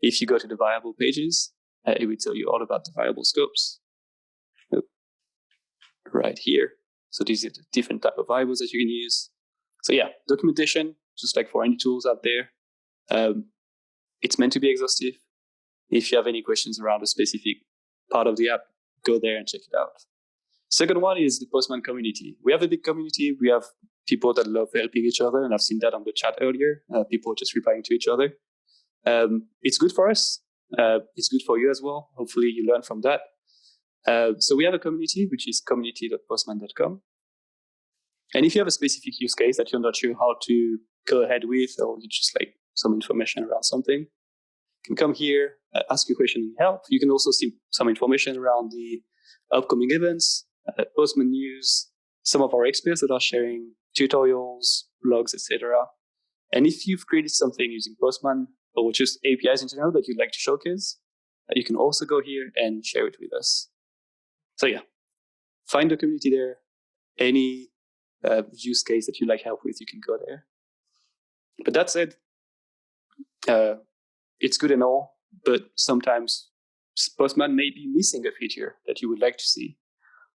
If you go to the variable pages, it will tell you all about the variable scopes right here. So these are the different type of variables that you can use. So yeah, documentation, just like for any tools out there, it's meant to be exhaustive. If you have any questions around a specific part of the app, go there and check it out. Second one is the Postman community. We have a big community. We have people that love helping each other, and I've seen that on the chat earlier, people just replying to each other. It's good for us. It's good for you as well. Hopefully you learn from that. So we have a community, which is community.postman.com. And if you have a specific use case that you're not sure how to go ahead with, or you just like some information around something, you can come here, ask your question and help. You can also see some information around the upcoming events, Postman news, some of our experts that are sharing tutorials, blogs, etc. And if you've created something using Postman or just APIs in general that you'd like to showcase, you can also go here and share it with us. So yeah, find the community there. Any use case that you'd like help with, you can go there. But that said, it's good and all, but sometimes Postman may be missing a feature that you would like to see,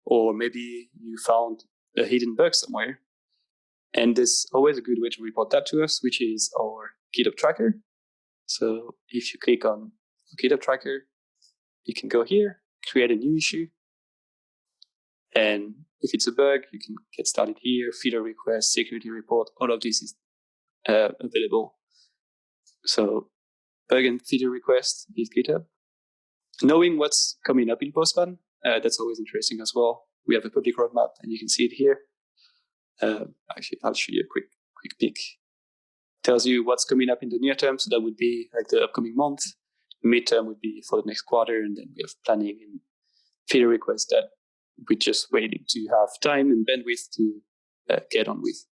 or maybe you found a hidden bug somewhere. And there's always a good way to report that to us, which is our GitHub tracker. So if you click on GitHub tracker, you can go here, create a new issue. And if it's a bug, you can get started here, feature request, security report, all of this is available. So bug and feature request is GitHub. Knowing what's coming up in Postman, that's always interesting as well. We have a public roadmap and you can see it here. Actually, I'll show you a quick peek. Tells you what's coming up in the near term. So that would be like the upcoming month. Midterm would be for the next quarter. And then we have planning and feature requests that we're just waiting to have time and bandwidth to get on with.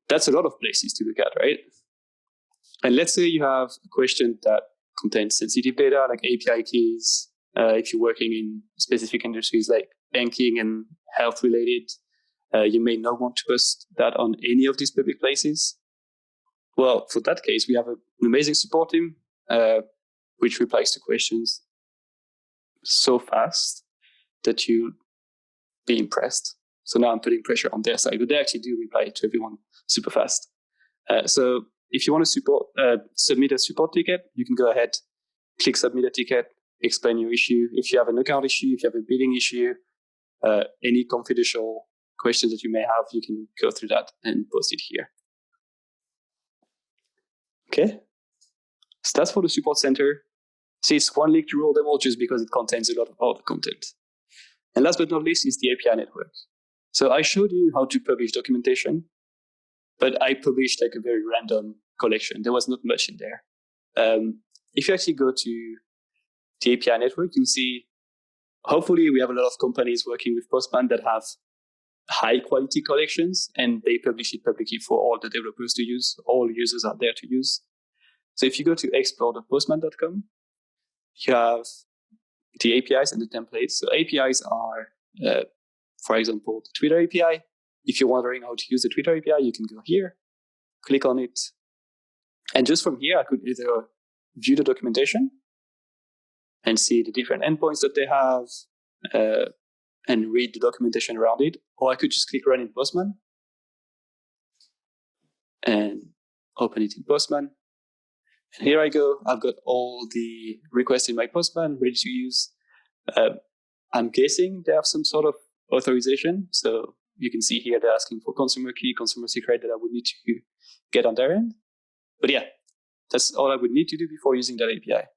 That's a lot of places to look at, right? And let's say you have a question that contains sensitive data like API keys. If you're working in specific industries like banking and health related, you may not want to post that on any of these public places. Well, for that case, we have an amazing support team, which replies to questions so fast that you'll be impressed. So now I'm putting pressure on their side, but they actually do reply to everyone super fast. So if you want to submit a support ticket, you can go ahead, click submit a ticket, explain your issue. If you have an account issue, if you have a billing issue, any confidential questions that you may have, you can go through that and post it here. Okay, so that's for the support center. See, it's one link to rule demo just because it contains a lot of other content. And last but not least is the API network. So I showed you how to publish documentation, but I published like a very random collection. There was not much in there. If you actually go to the API network, you'll see, hopefully we have a lot of companies working with Postman that have high quality collections and they publish it publicly for all the developers to use. All users are there to use. So if you go to explore.postman.com, you have the APIs and the templates. So APIs are, for example, the Twitter API. If you're wondering how to use the Twitter API, you can go here, click on it. And just from here, I could either view the documentation and see the different endpoints that they have and read the documentation around it. Or I could just click run in Postman and open it in Postman. And here I go. I've got all the requests in my Postman ready to use. I'm guessing they have some sort of authorization. So you can see here they're asking for consumer key, consumer secret that I would need to get on their end. But yeah, That's all I would need to do before using that API.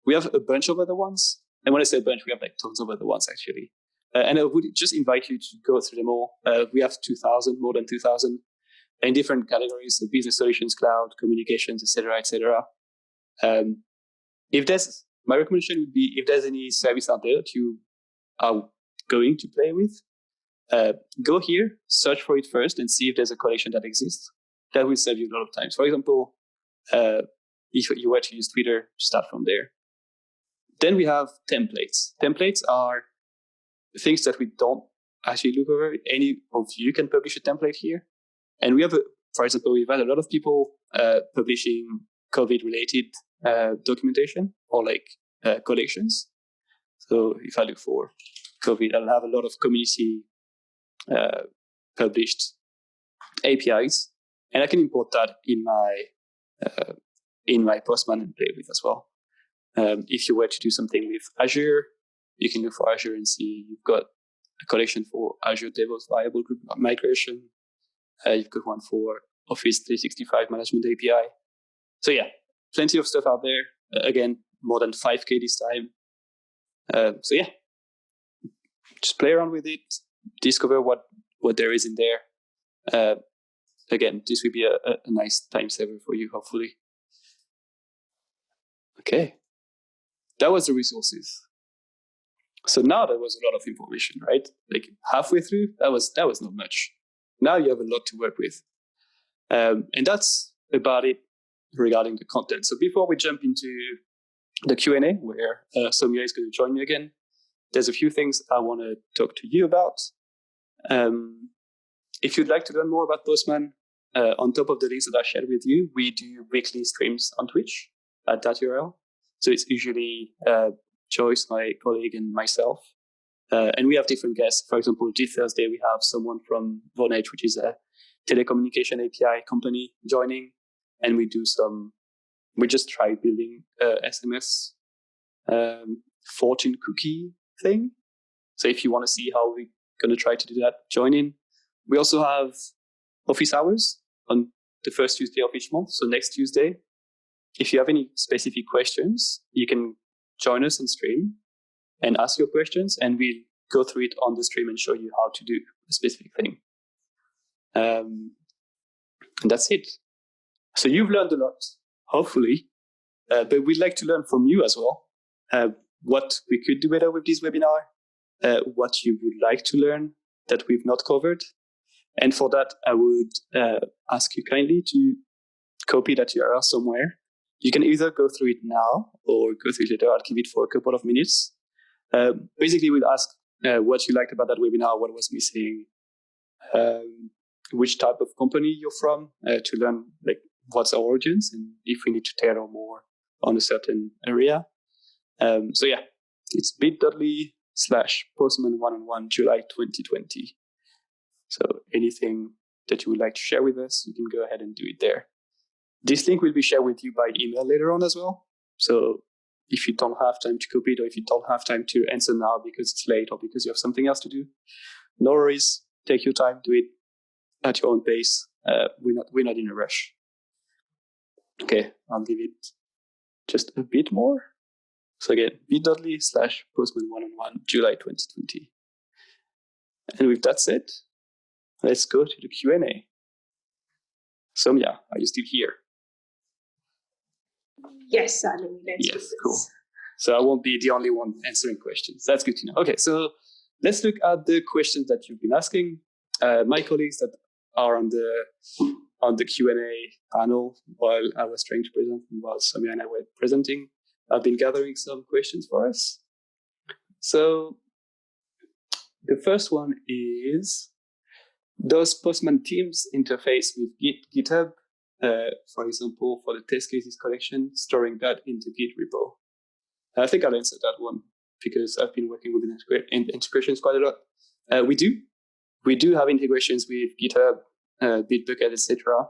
We have a bunch of other ones. And when I say a bunch, we have like tons of other ones actually. And I would just invite you to go through them all. We have 2,000, more than 2,000 in different categories, so business solutions, cloud, communications, etc., etc. My recommendation would be if there's any service out there that you are going to play with, go here, search for it first, and see if there's a collection that exists. That will save you a lot of time. For example, if you were to use Twitter, start from there. Then we have templates. Templates are things that we don't actually look over. Any of you can publish a template here. And we have, for example, we've had a lot of people publishing COVID-related documentation or like collections. So if I look for COVID, I'll have a lot of community published APIs, and I can import that in my Postman and play with as well. If you were to do something with Azure, you can look for Azure and see you've got a collection for Azure DevOps Variable Group Migration. You've got one for Office 365 Management API. So yeah, plenty of stuff out there. Again, more than 5K this time. So yeah, just play around with it, discover what there is in there. Again, this will be a nice time saver for you, hopefully. Okay, that was the resources. So now there was a lot of information, right? Like halfway through, that was not much. Now you have a lot to work with. And that's about it regarding the content. So before we jump into the Q&A, where Sowmya is going to join me again, there's a few things I want to talk to you about. If you'd like to learn more about Postman, on top of the links that I shared with you, we do weekly streams on Twitch at that URL. So it's usually Joyce, my colleague, and myself. And we have different guests. For example, this Thursday, we have someone from Vonage, which is a telecommunication API company, joining. And we just try building a SMS fortune cookie thing. So if you want to see how we're going to try to do that, join in. We also have office hours on the first Tuesday of each month. So next Tuesday, if you have any specific questions, you can join us on stream and ask your questions, and we'll go through it on the stream and show you how to do a specific thing. And that's it. So you've learned a lot, hopefully, but we'd like to learn from you as well. What we could do better with this webinar, what you would like to learn that we've not covered. And for that, I would ask you kindly to copy that URL somewhere. You can either go through it now or go through it later. I'll give it for a couple of minutes. Basically, we'll ask what you liked about that webinar, what was missing, which type of company you're from, to learn like what's our audience and if we need to tailor more on a certain area. So yeah, it's bit.ly/postman1on1 July 2020. So anything that you would like to share with us, you can go ahead and do it there. This link will be shared with you by email later on as well. So if you don't have time to copy it, or if you don't have time to answer now because it's late or because you have something else to do, no worries. Take your time, do it at your own pace. We're not in a rush. Okay, I'll give it just a bit more. So again, bit.ly/postman1on1 July 2020. And with that said, let's go to the Q&A. Sowmya, are you still here? Yes, Arlemi, let's do this. Cool. So I won't be the only one answering questions. That's good to know. Okay, so let's look at the questions that you've been asking. My colleagues that are on the Q&A panel while I was trying to present and while Sowmya and I were presenting, I've been gathering some questions for us. So the first one is, does Postman Teams interface with GitHub, for example, for the test cases collection, storing that in the Git repo? I think I'll answer that one because I've been working with integrations quite a lot. We do have integrations with GitHub, Bitbucket, etc.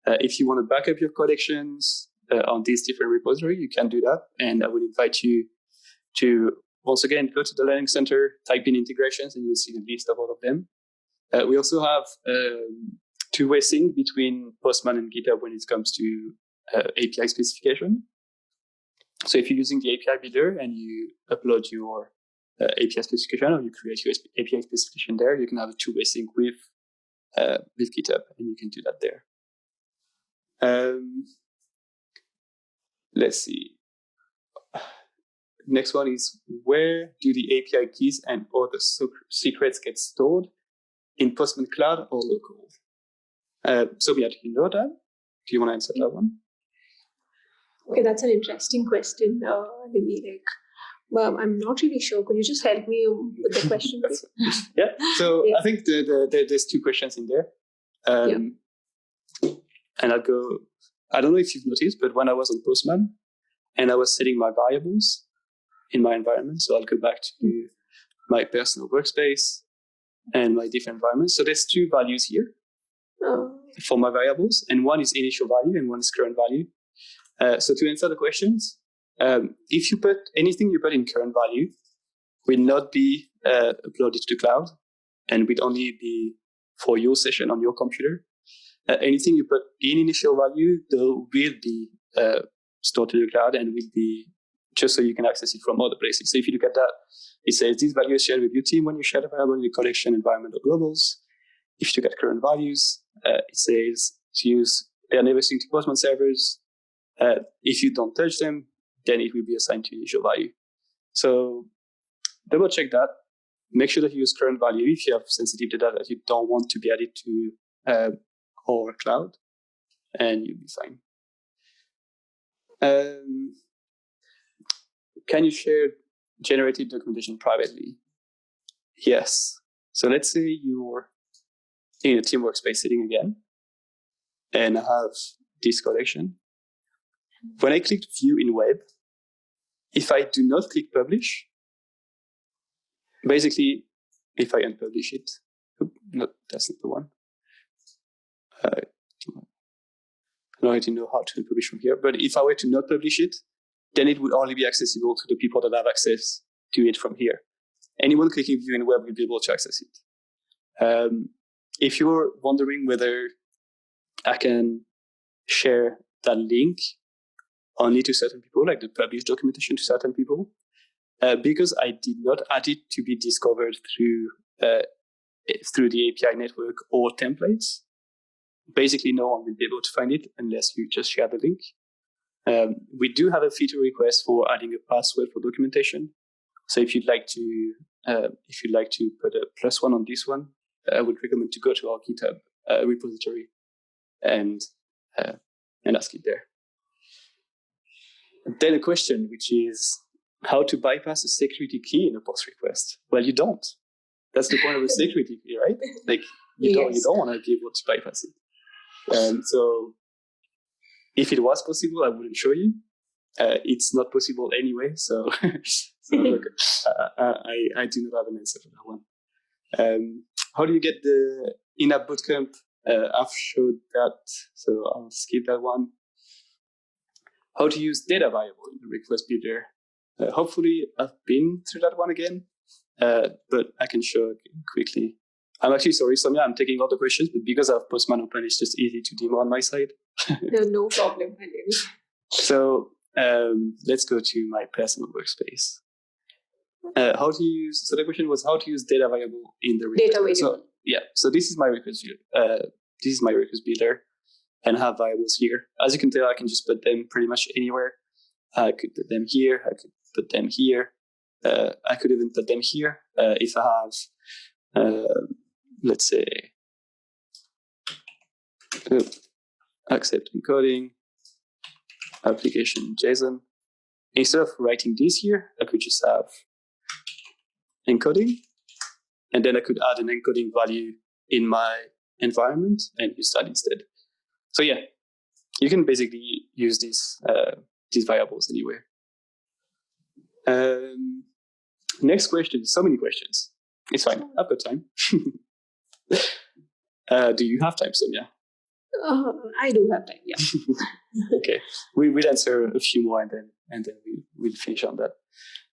If you want to back up your collections on these different repositories, you can do that. And I would invite you to, once again, go to the Learning Center, type in integrations, and you'll see the list of all of them. We also have two-way sync between Postman and GitHub when it comes to API specification. So if you're using the API builder and you upload your API specification, or you create your API specification there, you can have a two-way sync with GitHub, and you can do that there. Let's see. Next one is, where do the API keys and other secrets get stored? In Postman Cloud or local? Sowmya, do you know that? Do you want to answer that one? Okay, that's an interesting question, Arlemi. I'm not really sure. Could you just help me with the question? Yeah. So I think there's two questions in there. And I'll go. I don't know if you've noticed, but when I was on Postman and I was setting my variables in my environment, so I'll go back to my personal workspace and my different environments. So there's two values here for my variables, and one is initial value and one is current value. So to answer the questions, if you put anything you put in current value will not be uploaded to the cloud and will only be for your session on your computer. Anything you put in initial value, though, will be stored to the cloud and will be just so you can access it from other places. So if you look at that, it says this value is shared with your team when you share the variable in the collection, environment, or globals. If you look at current values, it says to use, they are never synced to Postman servers. If you don't touch them, then it will be assigned to initial value. So double check that. Make sure that you use current value if you have sensitive data that you don't want to be added to our cloud, and you'll be fine. Can you share generated documentation privately? Yes. So let's say you're in a team workspace setting again, and I have this collection. When I click view in web, if I do not click publish, basically, if I unpublish it, no, that's not the one. I don't really know how to unpublish from here, but if I were to not publish it, then it would only be accessible to the people that have access to it from here. Anyone clicking view in web will be able to access it. If you're wondering whether I can share that link only to certain people, like the published documentation to certain people, because I did not add it to be discovered through the API network or templates, basically no one will be able to find it unless you just share the link. We do have a feature request for adding a password for documentation. So if you'd like to put a +1 on this one, I would recommend to go to our GitHub repository and ask it there. And then a question, which is how to bypass a security key in a post request. Well, you don't. That's the point of a security key, right? Like you don't want to be able to bypass it. So if it was possible, I wouldn't show you. It's not possible anyway. So, look, I do not have an answer for that one. How do you get the in-app bootcamp? I've showed that, so I'll skip that one. How to use data variable in the request builder. Hopefully, I've been through that one again, but I can show it quickly. I'm actually sorry, Sowmya, I'm taking all the questions, but because I have Postman open, it's just easy to demo on my side. No problem, Arlemi. So let's go to my personal workspace. So the question was how to use data variable in the request. Data variable. So this is my request builder. This is my request builder, and I have variables here. As you can tell, I can just put them pretty much anywhere. I could put them here. I could put them here. I could even put them here if I have, let's say, accept encoding, application JSON. Instead of writing this here, I could just have encoding, and then I could add an encoding value in my environment and use that instead. So yeah, you can basically use these variables anywhere. Next question. So many questions. It's fine. I've got time. Do you have time, Sowmya? I do have time. Yeah. Okay. We'll answer a few more and then we'll finish on that.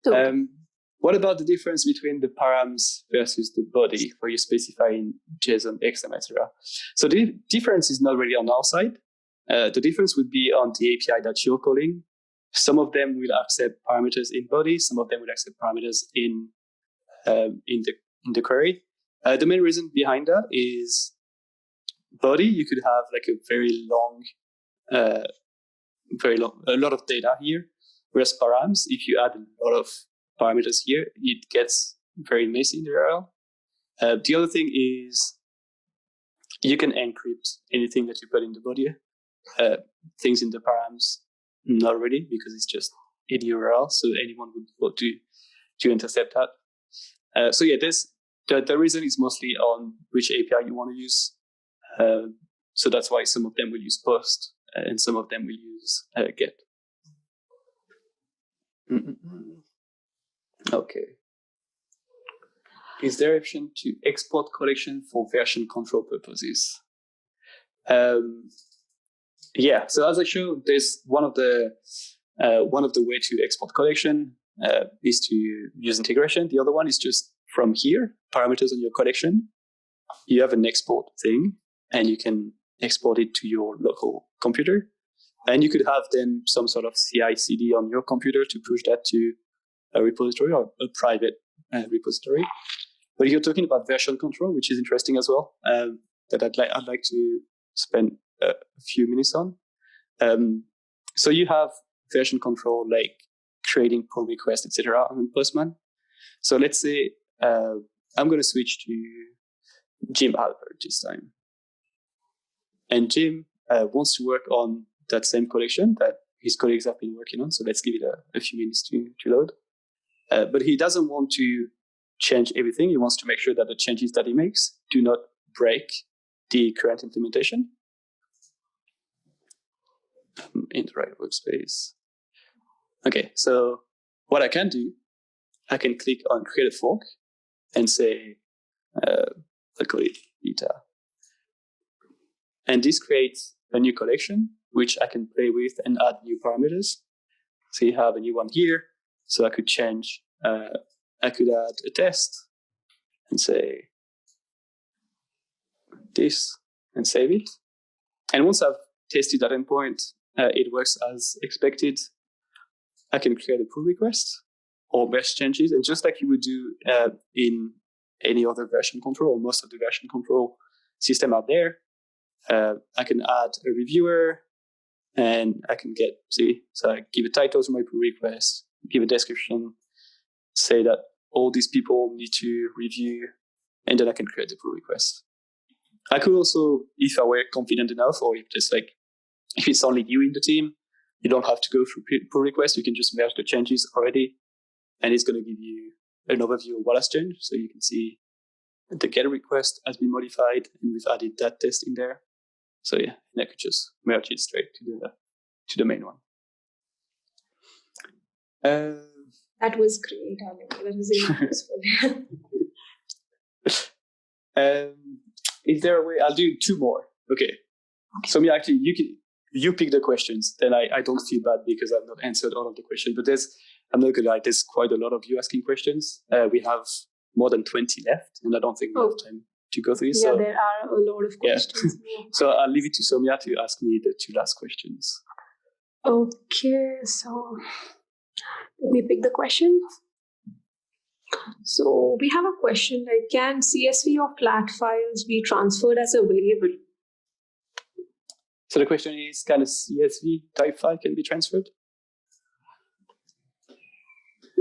So, what about the difference between the params versus the body, where you specify in JSON, XM, etc.? So the difference is not really on our side. The difference would be on the API that you're calling. Some of them will accept parameters in body. Some of them will accept parameters in the query. The main reason behind that is body. You could have like a a lot of data here. Whereas params, if you add a lot of parameters here, it gets very messy in the URL. The other thing is you can encrypt anything that you put in the body. Things in the params, not really, because it's just in URL, so anyone would be able to intercept that. So yeah, the reason is mostly on which API you want to use. So that's why some of them will use post and some of them will use get. Okay. Is there option to export collection for version control purposes? Yeah. So as I showed, there's one of the way to export collection is to use integration. The other one is just from here, parameters on your collection. You have an export thing, and you can export it to your local computer. And you could have then some sort of CI/CD on your computer to push that to a repository or a private repository. But if you're talking about version control, which is interesting as well, that I'd like to spend a few minutes on. So you have version control like creating pull requests, etc. on Postman. So let's say I'm going to switch to Jim Albert this time. And Jim wants to work on that same collection that his colleagues have been working on. So let's give it a few minutes to load. But he doesn't want to change everything. He wants to make sure that the changes that he makes do not break the current implementation. In the right workspace. Okay, so what I can do, I can click on create a fork and say, I'll call it beta. And this creates a new collection, which I can play with and add new parameters. So you have a new one here. So I could change, I could add a test and say this and save it. And once I've tested that endpoint, it works as expected. I can create a pull request or merge changes. And just like you would do in any other version control, or most of the version control system out there, I can add a reviewer and I can so I give a title to my pull request, give a description, say that all these people need to review, and then I can create the pull request. I could also, if I were confident enough, or if it's only you in the team, you don't have to go through pull request. You can just merge the changes already, and it's going to give you an overview of what has changed. So you can see the get request has been modified, and we've added that test in there. So yeah, and I could just merge it straight to the main one. That was great, Arlemi. That was really useful. Is there a way? I'll do two more. Okay. So actually, you pick the questions. Then I don't feel bad because I've not answered all of the questions. But I'm not gonna lie, there's quite a lot of you asking questions. We have more than 20 left, and I don't think we have time to go through this. Yeah, there are a lot of questions. Yeah. So I'll leave it to Sowmya to ask me the two last questions. Okay, so let me pick the question. So we have a question like, can CSV or flat files be transferred as a variable? So the question is, can a CSV type file can be transferred?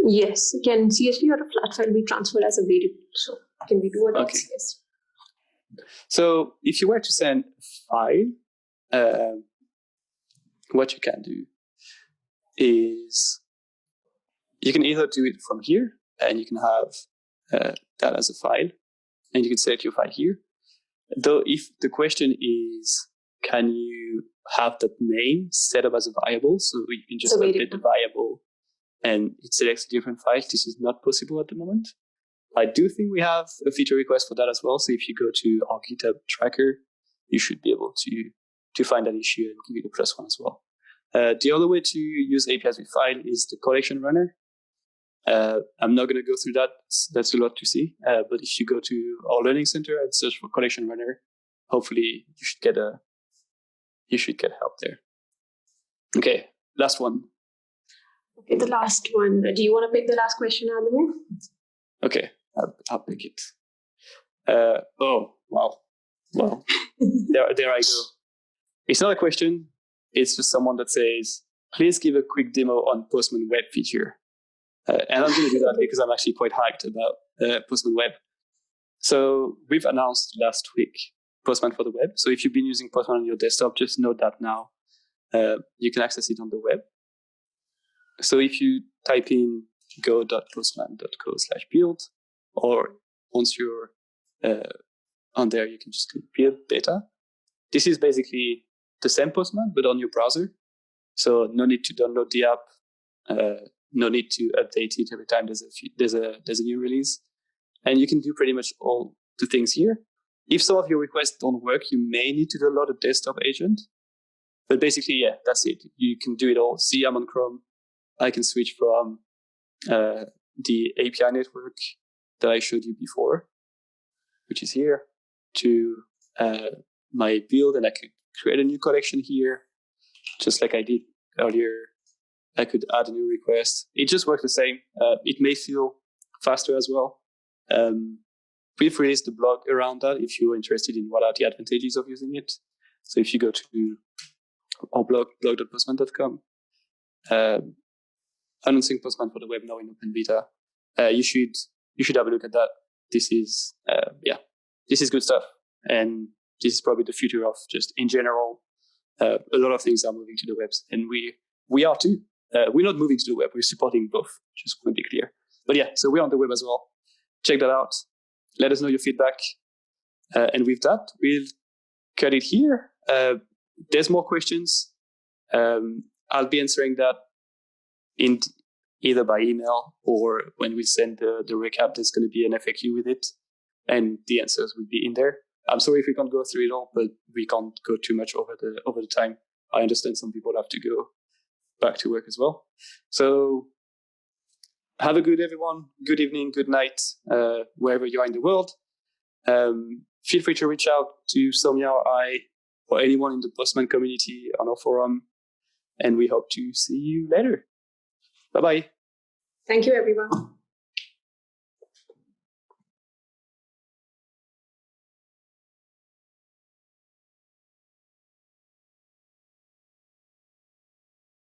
Yes, can CSV or a flat file be transferred as a variable? So can we do a CSV? So if you were to send a file, what you can do is you can either do it from here, and you can have that as a file, and you can select your file here. Though if the question is, can you have that name set up as a variable, so you can just update the variable and it selects a different file, this is not possible at the moment. I do think we have a feature request for that as well. So if you go to our GitHub tracker, you should be able to find that issue and give it a +1 as well. The other way to use APIs with file is the collection runner. I'm not going to go through that. That's a lot to see. But if you go to our learning center and search for collection runner, hopefully you should get you should get help there. Okay, last one. Okay, the last one. Do you want to pick the last question, Arlemi? Okay, I'll pick it. Oh, wow. There I go. It's not a question. It's just someone that says, please give a quick demo on Postman Web feature. And I'm going to do that because I'm actually quite hyped about Postman Web. So we've announced last week Postman for the web. So if you've been using Postman on your desktop, just note that now. You can access it on the web. So if you type in go.postman.co/build, or once you're on there, you can just click build beta. This is basically the same Postman, but on your browser. So no need to download the app. No need to update it every time there's a new release. And you can do pretty much all the things here. If some of your requests don't work, you may need to download a desktop agent. But basically, yeah, that's it. You can do it all. See, I'm on Chrome. I can switch from the API network that I showed you before, which is here, to my build, and I could create a new collection here, just like I did earlier. I could add a new request. It just works the same. It may feel faster as well. We've released a blog around that if you're interested in what are the advantages of using it. So if you go to our blog, blog.postman.com, announcing Postman for the web now in open beta, you should have a look at that. This is good stuff, and this is probably the future of just in general. A lot of things are moving to the webs, and we are too. We're not moving to the web; we're supporting both. Just want to be clear. But yeah, so we're on the web as well. Check that out. Let us know your feedback, and with that, we'll cut it here. There's more questions. I'll be answering that in either by email or when we send the recap. There's going to be an FAQ with it, and the answers will be in there. I'm sorry if we can't go through it all, but we can't go too much over the time. I understand some people have to go back to work as well. So have a good everyone. Good evening, good night, wherever you are in the world. Feel free to reach out to Sowmya or I, or anyone in the Postman community on our forum, and we hope to see you later. Bye-bye. Thank you, everyone.